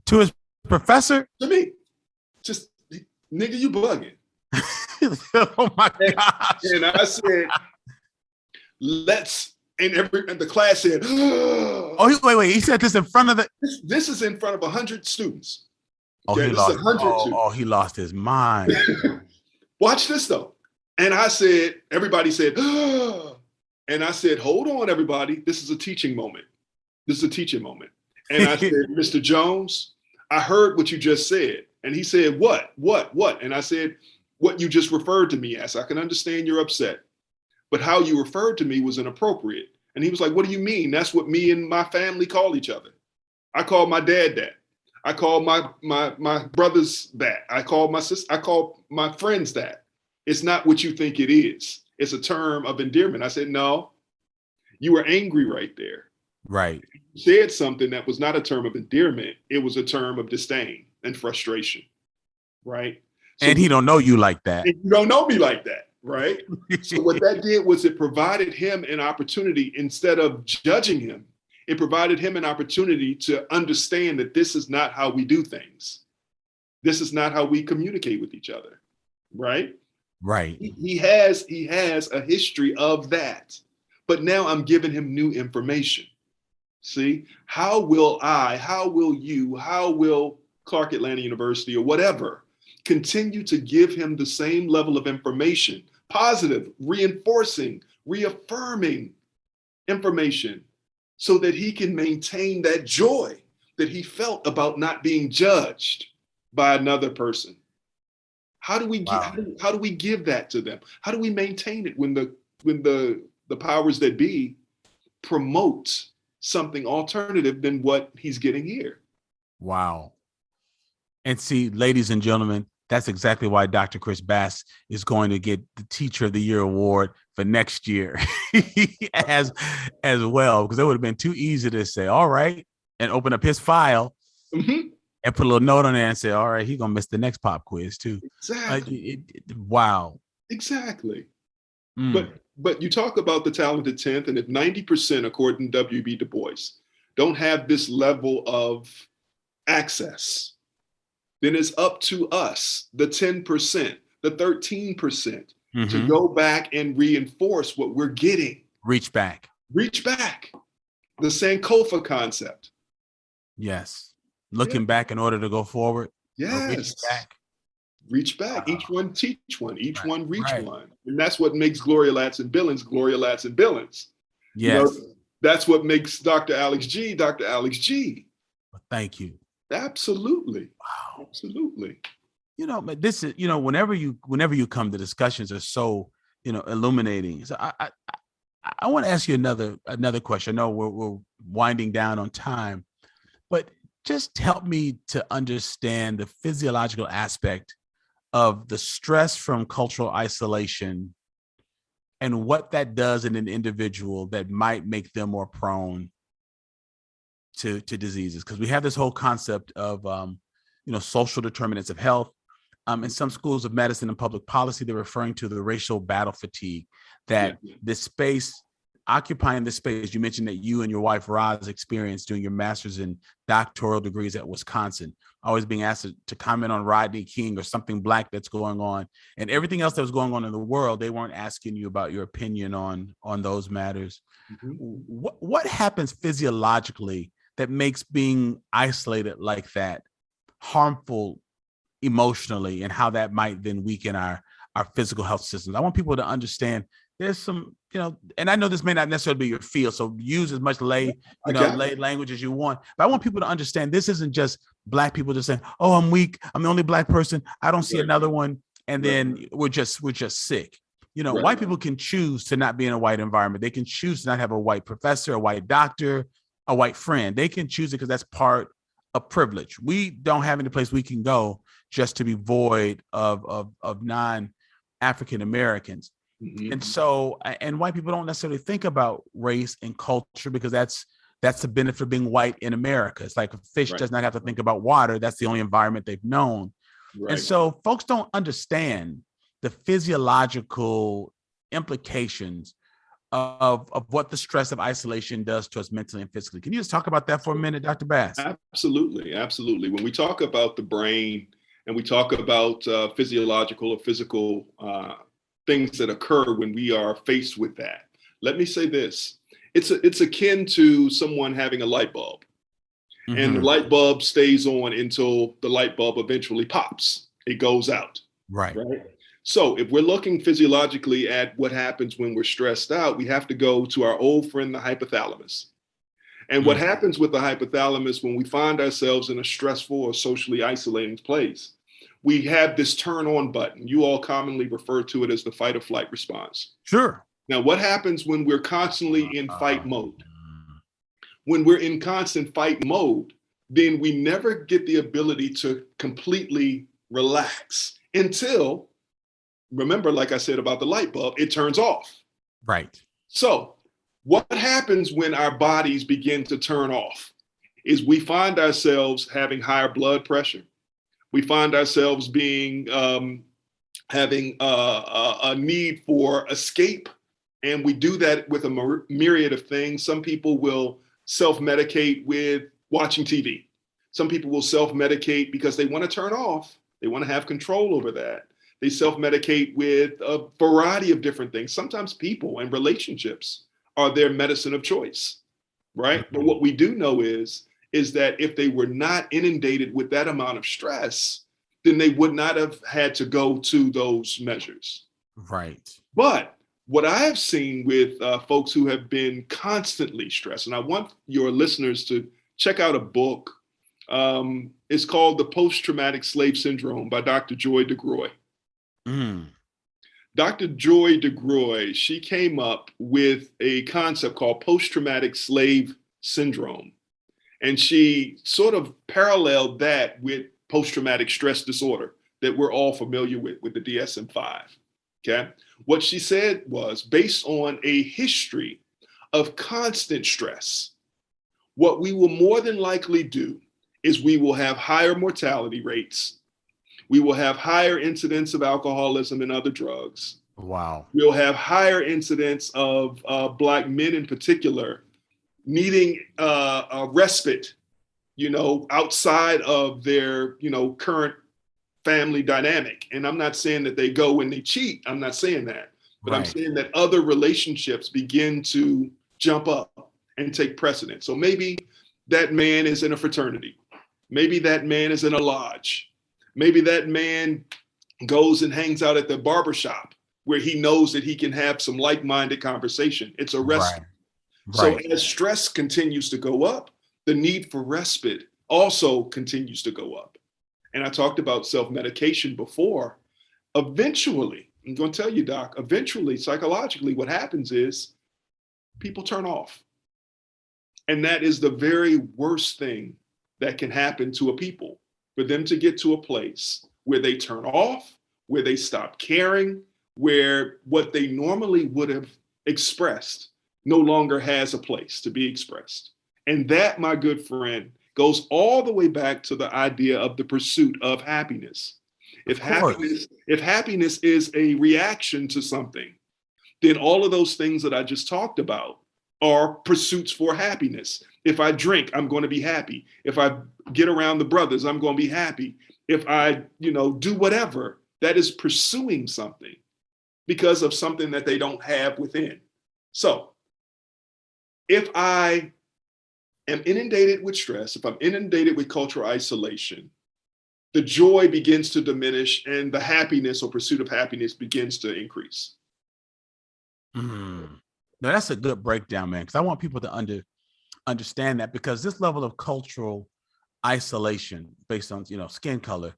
To his professor? To me, just, nigga, you bugging. Oh my gosh. And I said, and the class said, oh, wait, he said this in front of this is in front of 100 students. Okay, he lost his mind. Watch this though. And everybody said, and I said, hold on, everybody. This is a teaching moment. And I said, Mr. Jones, I heard what you just said. And he said, what? And I said, what you just referred to me as. I can understand you're upset, but how you referred to me was inappropriate. And he was like, what do you mean? That's what me and my family call each other. I call my dad that. I call my brothers that. I call my sister, I call my friends that. It's not what you think it is. It's a term of endearment. I said, no, you were angry right there. Right. You said something that was not a term of endearment. It was a term of disdain and frustration. Right. And he don't know you like that. And you don't know me like that. Right. So what that did was it provided him an opportunity. Instead of judging him, it provided him an opportunity to understand that this is not how we do things. This is not how we communicate with each other. Right. Right. He has a history of that. but now I'm giving him new information. See, how will you, how will Clark Atlanta University or whatever continue to give him the same level of information, positive, reinforcing, reaffirming information, so that he can maintain that joy that he felt about not being judged by another person? How do we how do we give that to them? How do we maintain it when the powers that be promote something alternative than what he's getting here? Wow. And see, ladies and gentlemen, that's exactly why Dr. Chris Bass is going to get the Teacher of the Year award for next year as well, because it would have been too easy to say, all right, and open up his file and put a little note on there and say, all right, he's going to miss the next pop quiz too. Exactly. Wow. Exactly. But you talk about the talented 10th, and if 90%, according to W.B. Du Bois, don't have this level of access, then it's up to us, the 10%, the 13%, to go back and reinforce what we're getting. Reach back. The Sankofa concept. Yes. Looking back in order to go forward. Yes. Reach back. Each one teach one. Each one reach one. And that's what makes Gloria Latson Billings Gloria Latson Billings. Yes. You know, that's what makes Dr. Alex G. Dr. Alex G. Thank you. Absolutely. Wow. Absolutely. You know, but this is, whenever you come to discussions are so, illuminating. So I want to ask you another question. I know we're winding down on time, but just help me to understand the physiological aspect of the stress from cultural isolation and what that does in an individual that might make them more prone to diseases. Because we have this whole concept of, social determinants of health. In some schools of medicine and public policy, they're referring to the racial battle fatigue, that this space, occupying this space, you mentioned that you and your wife, Roz, experienced doing your master's and doctoral degrees at Wisconsin, always being asked to comment on Rodney King or something Black that's going on, and everything else that was going on in the world. They weren't asking you about your opinion on those matters. What happens physiologically that makes being isolated like that harmful emotionally, and how that might then weaken our physical health systems? I want people to understand there's some, and I know this may not necessarily be your field, so use as much lay language as you want, but I want people to understand this isn't just Black people just saying, oh, I'm weak, I'm the only Black person, I don't see another one, and then we're just sick. White people can choose to not be in a white environment. They can choose to not have a white professor, a white doctor, a white friend. They can choose it because that's part of privilege. We don't have any place we can go just to be void of non-African Americans. And so, and white people don't necessarily think about race and culture because that's the benefit of being white in America. It's like a fish does not have to think about water. That's the only environment they've known. And so folks don't understand the physiological implications of what the stress of isolation does to us mentally and physically. Can you just talk about that for a minute, Dr. Bass? Absolutely. Absolutely. When we talk about the brain and we talk about physiological or physical things that occur when we are faced with that, let me say this. It's akin to someone having a light bulb, and the light bulb stays on until the light bulb eventually pops. It goes out. Right. So if we're looking physiologically at what happens when we're stressed out, we have to go to our old friend, the hypothalamus. And what happens with the hypothalamus when we find ourselves in a stressful or socially isolating place, we have this turn on button. You all commonly refer to it as the fight or flight response. Sure. Now, what happens when we're constantly in fight mode? When we're in constant fight mode, then we never get the ability to completely relax until, remember, like I said about the light bulb, it turns off. Right. So what happens when our bodies begin to turn off is we find ourselves having higher blood pressure. We find ourselves being having a need for escape, and we do that with a myriad of things. Some people will self-medicate with watching TV. Some people will self-medicate because they want to turn off. They want to have control over that. They self-medicate with a variety of different things. Sometimes people and relationships are their medicine of choice, right? But what we do know is that if they were not inundated with that amount of stress, then they would not have had to go to those measures. Right. But what I have seen with folks who have been constantly stressed, and I want your listeners to check out a book. It's called The Post-Traumatic Slave Syndrome by Dr. Joy Degruy. Dr. Joy Degruy, she came up with a concept called post-traumatic slave syndrome. And she sort of paralleled that with post-traumatic stress disorder that we're all familiar with the DSM-5. Okay. What she said was, based on a history of constant stress, what we will more than likely do is we will have higher mortality rates. We will have higher incidence of alcoholism and other drugs. Wow. We'll have higher incidence of Black men in particular needing a respite, outside of their, current family dynamic. And I'm not saying that they go and they cheat. I'm not saying that. But I'm saying that other relationships begin to jump up and take precedence. So maybe that man is in a fraternity. Maybe that man is in a lodge. Maybe that man goes and hangs out at the barbershop where he knows that he can have some like-minded conversation. It's a respite. So as stress continues to go up, the need for respite also continues to go up. And I talked about self-medication before. Eventually, I'm going to tell you, Doc, eventually, psychologically, what happens is people turn off. And that is the very worst thing that can happen to a people, for them to get to a place where they turn off, where they stop caring, where what they normally would have expressed no longer has a place to be expressed. And that, my good friend, goes all the way back to the idea of the pursuit of happiness. If happiness is a reaction to something, then all of those things that I just talked about are pursuits for happiness. If I drink, I'm going to be happy. If I get around the brothers, I'm going to be happy. If I, do whatever, that is pursuing something because of something that they don't have within. So if I am inundated with stress, if I'm inundated with cultural isolation, the joy begins to diminish and the happiness or pursuit of happiness begins to increase. No, that's a good breakdown, man, because I want people to understand that, because this level of cultural isolation based on, skin color,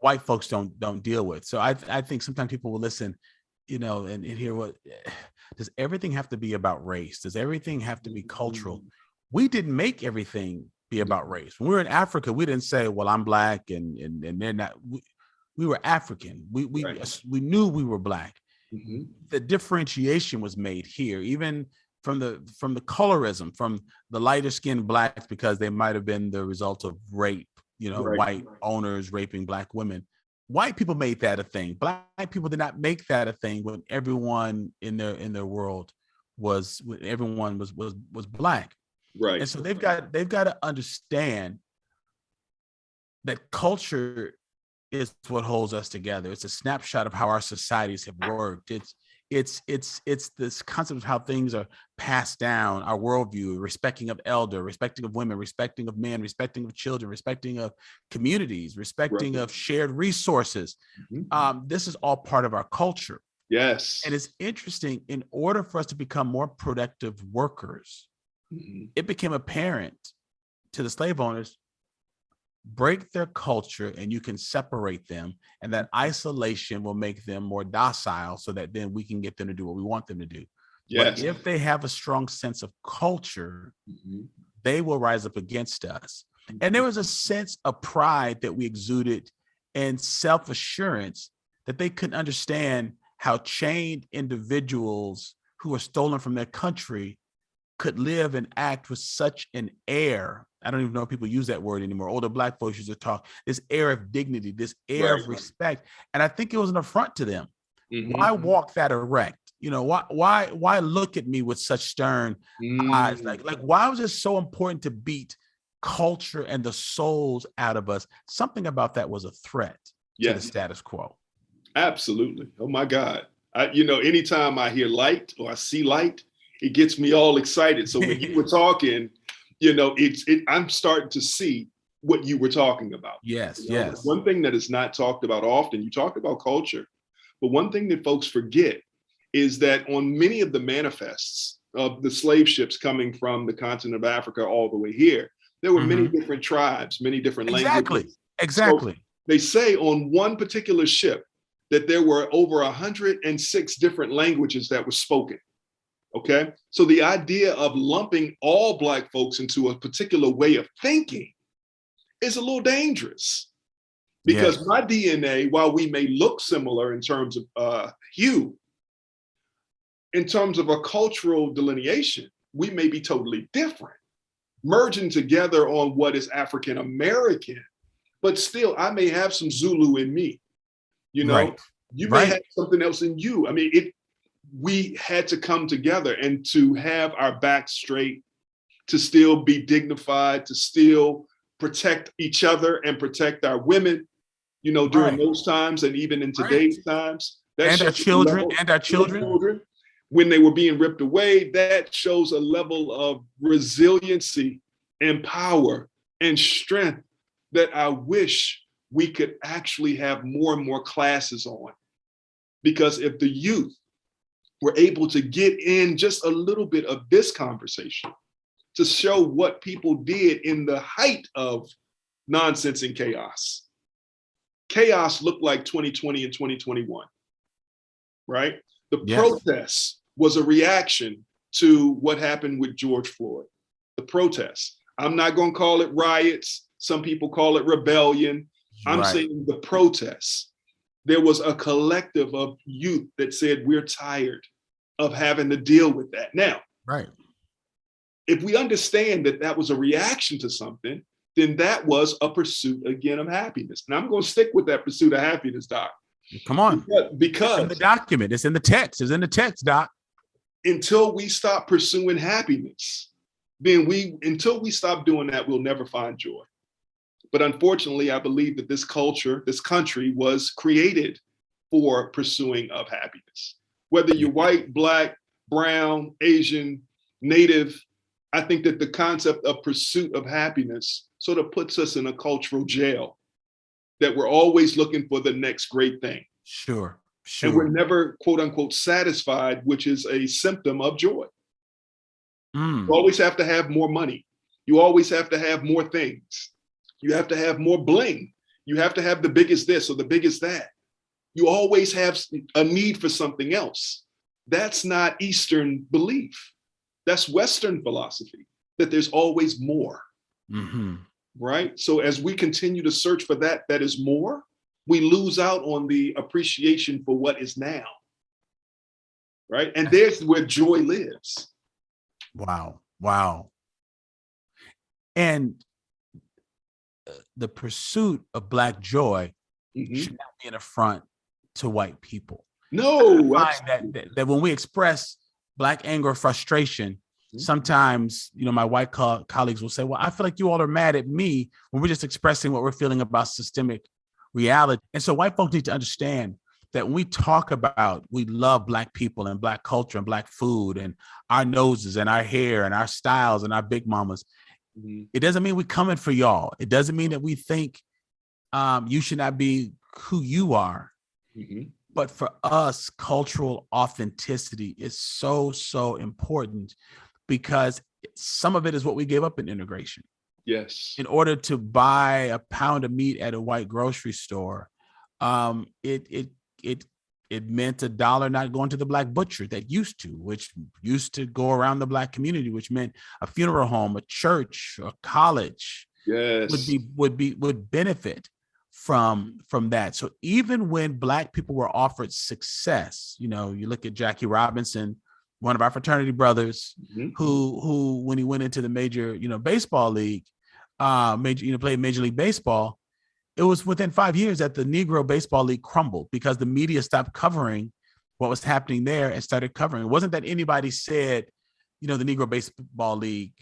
white folks don't deal with. So I think sometimes people will listen, and hear does everything have to be about race? Does everything have to be cultural? We didn't make everything be about race. When we were in Africa, we didn't say, well, I'm Black and they're not. We were African. We knew we were Black. The differentiation was made here, even from the colorism, from the lighter skinned Blacks, because they might have been the result of rape, white owners raping Black women. White people made that a thing. Black people did not make that a thing when everyone in their world was Black. Right. And so they've got to understand that culture is what holds us together. It's a snapshot of how our societies have worked. It's this concept of how things are passed down, our worldview, respecting of elder, respecting of women, respecting of men, respecting of children, respecting of communities, respecting of shared resources. This is all part of our culture. Yes. And it's interesting, in order for us to become more productive workers, it became apparent to the slave owners, break their culture and you can separate them, and that isolation will make them more docile so that then we can get them to do what we want them to do. Yes. But if they have a strong sense of culture, they will rise up against us. And there was a sense of pride that we exuded and self-assurance that they couldn't understand how chained individuals who were stolen from their country could live and act with such an air. I don't even know if people use that word anymore. Older Black folks used to talk, this air of dignity, this air of respect. And I think it was an affront to them. Why walk that erect? Why look at me with such stern eyes? Like why was it so important to beat culture and the souls out of us? Something about that was a threat to the status quo. Absolutely. Oh my God. Anytime I hear light or I see light, it gets me all excited. So when you were talking, I'm starting to see what you were talking about. Yes, You know, yes. One thing that is not talked about often, you talk about culture, but one thing that folks forget is that on many of the manifests of the slave ships coming from the continent of Africa all the way here, there were many different tribes, many different languages. Exactly. So they say on one particular ship that there were over 106 different languages that were spoken. Okay. So the idea of lumping all Black folks into a particular way of thinking is a little dangerous, because my DNA, while we may look similar in terms of hue, in terms of a cultural delineation, we may be totally different, merging together on what is African American, but still I may have some Zulu in me, Right. You may have something else in you. I mean, we had to come together and to have our backs straight, to still be dignified, to still protect each other and protect our women, during those times and even in today's times. And our children. When they were being ripped away, that shows a level of resiliency and power and strength that I wish we could actually have more and more classes on. Because if the youth were able to get in just a little bit of this conversation to show what people did in the height of nonsense and chaos. Chaos looked like 2020 and 2021, right? The protests was a reaction to what happened with George Floyd. The protests. I'm not going to call it riots. Some people call it rebellion. I'm saying the protests. There was a collective of youth that said, we're tired of having to deal with that. Now, if we understand that that was a reaction to something, then that was a pursuit, again, of happiness. And I'm going to stick with that pursuit of happiness, Doc. Come on. Because it's in the document. It's in the text. It's in the text, Doc. Until we stop pursuing happiness, then until we stop doing that, we'll never find joy. But unfortunately, I believe that this culture, this country was created for pursuing of happiness. Whether you're white, Black, brown, Asian, Native, I think that the concept of pursuit of happiness sort of puts us in a cultural jail, that we're always looking for the next great thing. Sure. And we're never, quote unquote, satisfied, which is a symptom of joy. You always have to have more money. You always have to have more things. You have to have more bling. You have to have the biggest this or the biggest that. You always have a need for something else. That's not Eastern belief. That's Western philosophy, that there's always more. Right? So as we continue to search for that is more, we lose out on the appreciation for what is now. Right? And there's where joy lives. Wow. And the pursuit of Black joy should not be an affront to white people. No. I find that when we express Black anger or frustration, sometimes, my white colleagues will say, well, I feel like you all are mad at me when we're just expressing what we're feeling about systemic reality. And so white folks need to understand that when we talk about, we love Black people and Black culture and Black food and our noses and our hair and our styles and our big mamas, it doesn't mean we're coming for y'all. It doesn't mean that we think you should not be who you are. But for us, cultural authenticity is so, so important, because some of it is what we gave up in integration. Yes. In order to buy a pound of meat at a white grocery store, it meant $1 not going to the Black butcher which used to go around the Black community, which meant a funeral home, a church, a college would benefit from that. So even when Black people were offered success, you look at Jackie Robinson, one of our fraternity brothers, who when he went into the major, baseball league, played Major League Baseball, it was within 5 years that the Negro Baseball League crumbled because the media stopped covering what was happening there and started covering. It wasn't that anybody said, the Negro Baseball League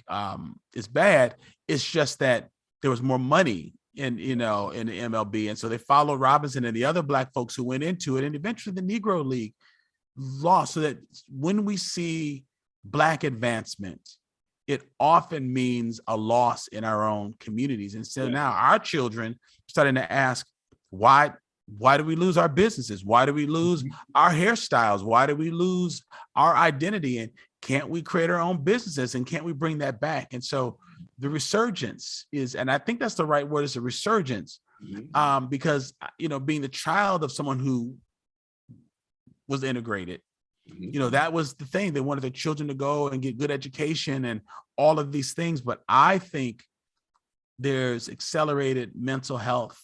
is bad. It's just that there was more money in the MLB. And so they followed Robinson and the other Black folks who went into it. And eventually the Negro League lost, so that when we see Black advancement, it often means a loss in our own communities. And so now our children starting to ask, why do we lose our businesses? Why do we lose our hairstyles? Why do we lose our identity? And can't we create our own businesses? And can't we bring that back? And so the resurgence is, and I think that's the right word, is a resurgence, because, being the child of someone who was integrated, that was the thing. They wanted their children to go and get good education and all of these things. But I think there's accelerated mental health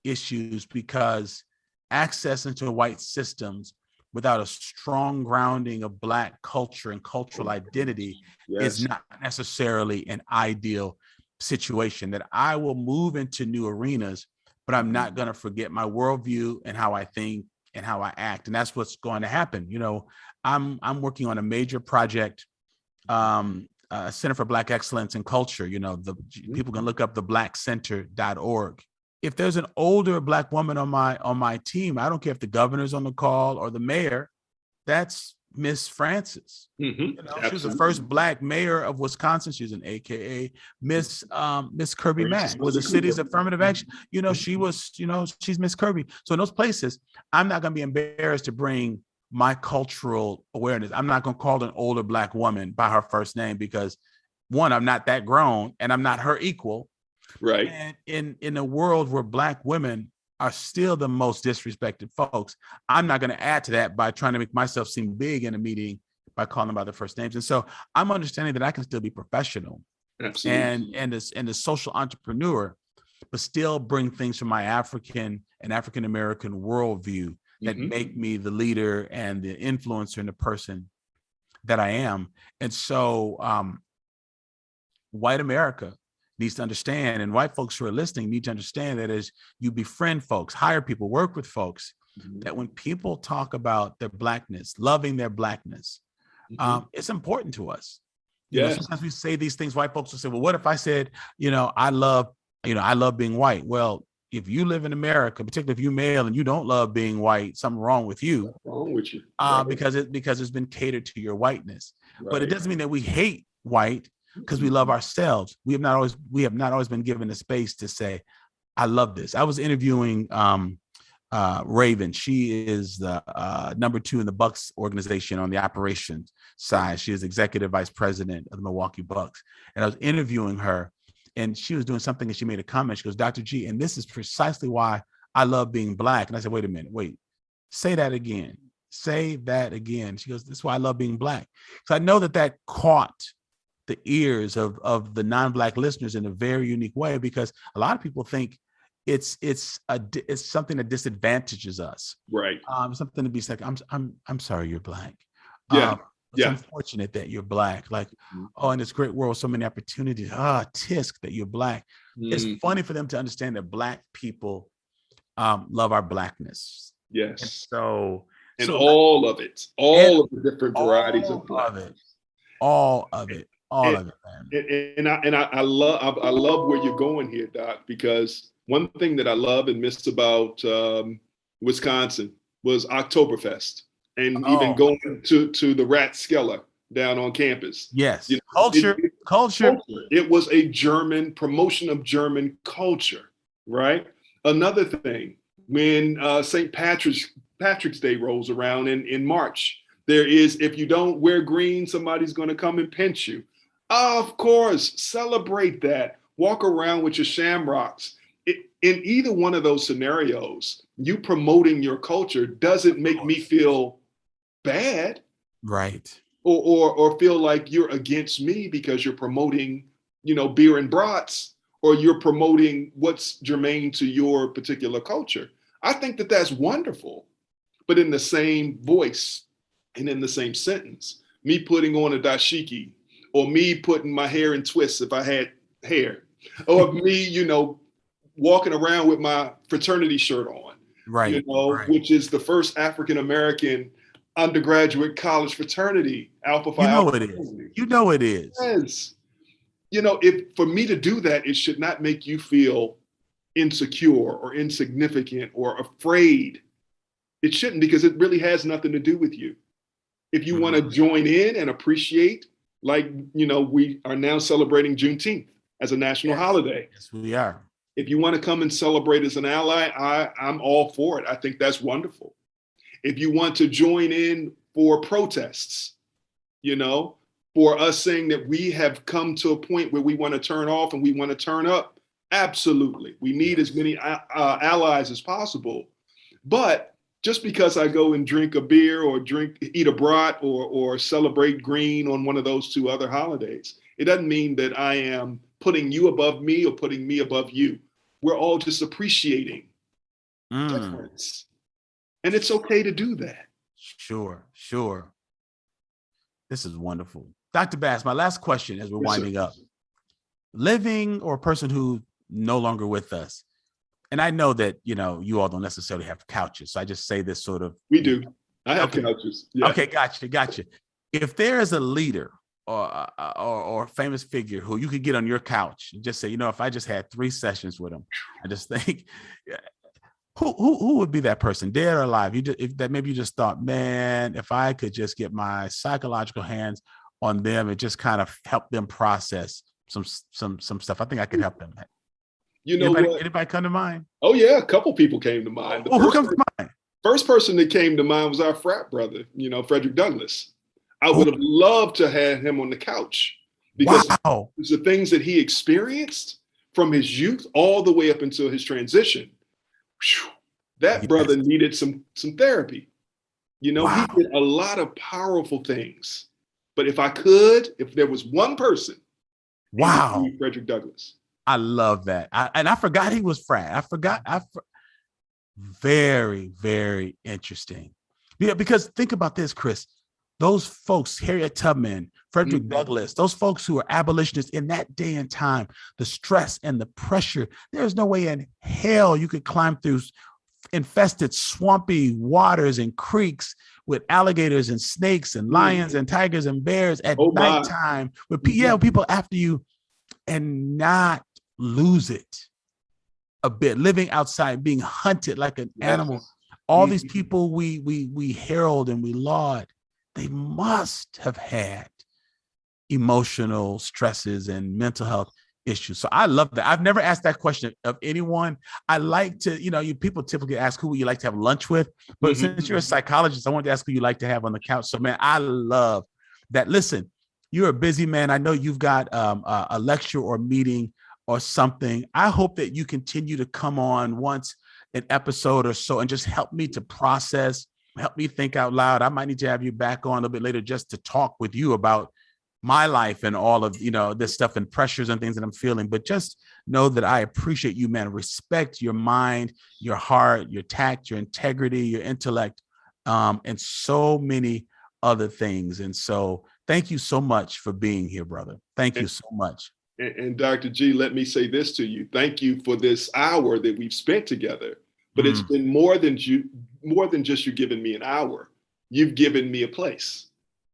issues because access into white systems without a strong grounding of Black culture and cultural identity is not necessarily an ideal situation. That I will move into new arenas, but I'm not going to forget my worldview and how I think and how I act. And that's what's going to happen. I'm working on a major project, Center for Black Excellence in Culture. People can look up the blackcenter.org. If there's an older Black woman on my team, I don't care if the governor's on the call or the mayor, that's Miss Francis. She was the first Black mayor of Wisconsin. She's an AKA Miss Kirby Mack, was the city's affirmative action. She was, she's Miss Kirby. So in those places, I'm not going to be embarrassed to bring my cultural awareness. I'm not going to call an older Black woman by her first name because, one, I'm not that grown and I'm not her equal. Right. And in a world where Black women are still the most disrespected folks, I'm not going to add to that by trying to make myself seem big in a meeting by calling them by their first names. And so I'm understanding that I can still be professional and a social entrepreneur, but still bring things from my African and African-American worldview that make me the leader and the influencer and the person that I am. And so white America needs to understand, and white folks who are listening need to understand that as you befriend folks, hire people, work with folks, that when people talk about their Blackness, loving their Blackness, it's important to us. Sometimes we say these things, white folks will say, well, what if I said, I love being white? Well, if you live in America, particularly if you're male and you don't love being white, something wrong with you. Because it's been catered to your whiteness. But it doesn't mean that we hate white, because we love ourselves. We have not always been given the space to say, I love this. I was interviewing Raven. She is the number 2 in the Bucks organization on the operations side. She is executive vice president of the Milwaukee Bucks. And I was interviewing her, and she was doing something, and she made a comment. She goes, Dr. G, and this is precisely why I love being Black. And I said, wait a minute, say that again. Say that again. She goes, this is why I love being Black. So I know that caught the ears of the non-Black listeners in a very unique way, because a lot of people think it's something that disadvantages us. Right. Something to be like, I'm sorry, you're Black. It's unfortunate that you're Black. Like, in this great world, so many opportunities. Tisk that you're Black. It's funny for them to understand that Black people love our Blackness. Yes. And so all of it, all of the different varieties of Black. All of it. Man. And I love where you're going here, Doc, because one thing that I love and miss about Wisconsin was Oktoberfest, and even going to the Rathskeller down on campus. Yes, culture. It was a German promotion of German culture, right? Another thing, when St. Patrick's Day rolls around in March, there is, if you don't wear green, somebody's going to come and pinch you. Of course, celebrate that. Walk around with your shamrocks. In either one of those scenarios, you promoting your culture doesn't make me feel bad. Right. Or feel like you're against me because you're promoting, beer and brats, or you're promoting what's germane to your particular culture. I think that that's wonderful. But in the same voice and in the same sentence, me putting on a dashiki, or me putting my hair in twists if I had hair, or me, walking around with my fraternity shirt on, right, which is the first African-American undergraduate college fraternity, Alpha Phi. You know it is. Yes. If for me to do that, it should not make you feel insecure or insignificant or afraid. It shouldn't, because it really has nothing to do with you. If you want to join in and appreciate, like, we are now celebrating Juneteenth as a national holiday. Yes, we are. If you want to come and celebrate as an ally, I'm all for it. I think that's wonderful. If you want to join in for protests, for us saying that we have come to a point where we want to turn off and we want to turn up, absolutely. We need as many allies as possible. But just because I go and drink a beer or eat a brat or celebrate green on one of those two other holidays, it doesn't mean that I am putting you above me or putting me above you. We're all just appreciating difference. And it's okay to do that. Sure. This is wonderful. Dr. Bass, my last question as we're winding up. Living or a person who no longer with us, and I know that, you all don't necessarily have couches, so I just say this sort of. We do. I have couches. Yeah. Okay, gotcha. If there is a leader or famous figure who you could get on your couch and just say, if I just had 3 sessions with him, I just think, who would be that person, dead or alive? Maybe you just thought, man, if I could just get my psychological hands on them and just kind of help them process some stuff, I think I could help them. Anybody come to mind? Oh yeah, a couple people came to mind. Who comes to mind? First person that came to mind was our frat brother, Frederick Douglass. I would have loved to have him on the couch because the things that he experienced from his youth all the way up until his transition. That brother needed some therapy. He did a lot of powerful things. But if there was one person, Frederick Douglass. I love that. I forgot he was frat. Very, very interesting. Yeah, because think about this, Chris. Those folks, Harriet Tubman, Frederick Douglass, those folks who were abolitionists in that day and time, the stress and the pressure, there's no way in hell you could climb through infested swampy waters and creeks with alligators and snakes and lions and tigers and bears at nighttime with people after you and not lose it a bit, living outside, being hunted like an animal. All these people we herald and we laud, they must have had emotional stresses and mental health issues. So I love that. I've never asked that question of anyone. I like to, you people typically ask who would you like to have lunch with, but since you're a psychologist, I wanted to ask who you like to have on the couch. So man, I love that. Listen, you're a busy man. I know you've got a lecture or meeting or something. I hope that you continue to come on once an episode or so and just help me to process, help me think out loud. I might need to have you back on a little bit later just to talk with you about my life and all of, this stuff and pressures and things that I'm feeling. But just know that I appreciate you, man. Respect your mind, your heart, your tact, your integrity, your intellect, and so many other things. And so thank you so much for being here, brother. Thank you so much. And Dr. G, let me say this to you. Thank you for this hour that we've spent together. But it's been more than just you giving me an hour. You've given me a place.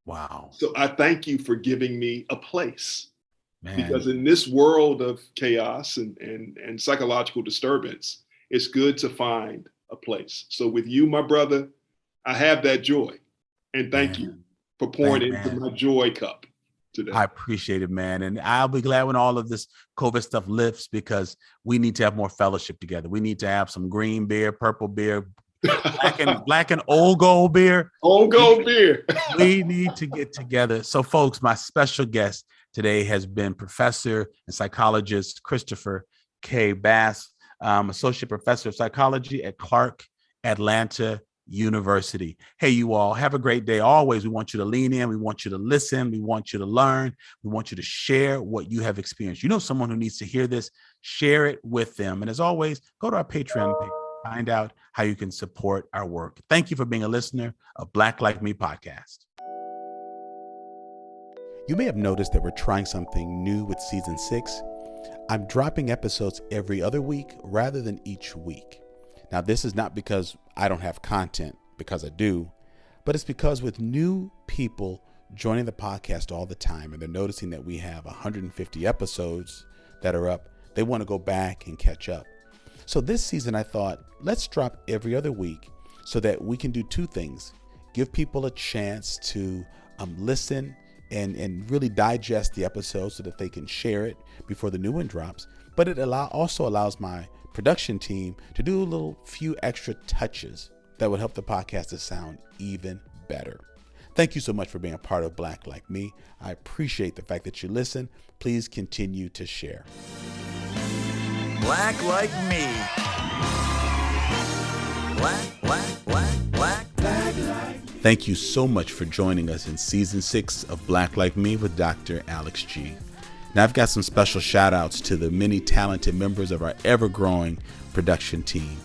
Wow. So I thank you for giving me a place. Man. Because in this world of chaos and psychological disturbance, it's good to find a place. So with you, my brother, I have that joy. And thank you for pouring into my joy cup today. I appreciate it, man. And I'll be glad when all of this COVID stuff lifts because we need to have more fellowship together. We need to have some green beer, purple beer, black and old gold beer. Old gold beer. We need to get together. So folks, my special guest today has been professor and psychologist Christopher K. Bass, associate professor of psychology at Clark Atlanta University. Hey, you all have a great day. Always, we want you to lean in. We want you to listen. We want you to learn. We want you to share what you have experienced. You know someone who needs to hear this, share it with them. And as always, go to our Patreon page, find out how you can support our work. Thank you for being a listener of Black Like Me podcast. You may have noticed that we're trying something new with season 6. I'm dropping episodes every other week rather than each week. Now, this is not because I don't have content, because I do, but it's because with new people joining the podcast all the time and they're noticing that we have 150 episodes that are up, they want to go back and catch up. So this season, I thought, let's drop every other week so that we can do two things. give people a chance to listen and really digest the episode so that they can share it before the new one drops. But it also allows my production team to do a few extra touches that would help the podcast to sound even better. Thank you so much for being a part of Black Like Me. I appreciate the fact that you listen. Please continue to share. Black Like Me. Black like. Thank you so much for joining us in season 6 of Black Like Me with Dr. Alex G. Now, I've got some special shout outs to the many talented members of our ever-growing production team.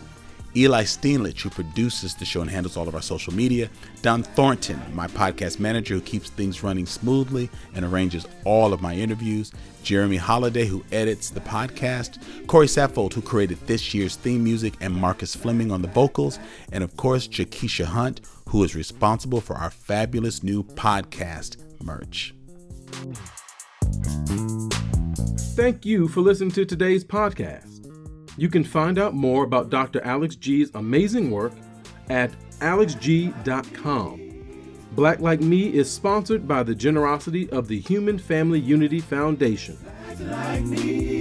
Eli Steenlich, who produces the show and handles all of our social media. Don Thornton, my podcast manager, who keeps things running smoothly and arranges all of my interviews. Jeremy Holiday, who edits the podcast. Corey Saffold, who created this year's theme music, and Marcus Fleming on the vocals. And of course, Jakesha Hunt, who is responsible for our fabulous new podcast merch. Thank you for listening to today's podcast. You can find out more about Dr. Alex G's amazing work at alexg.com. Black Like Me is sponsored by the generosity of the Human Family Unity Foundation. Black like me.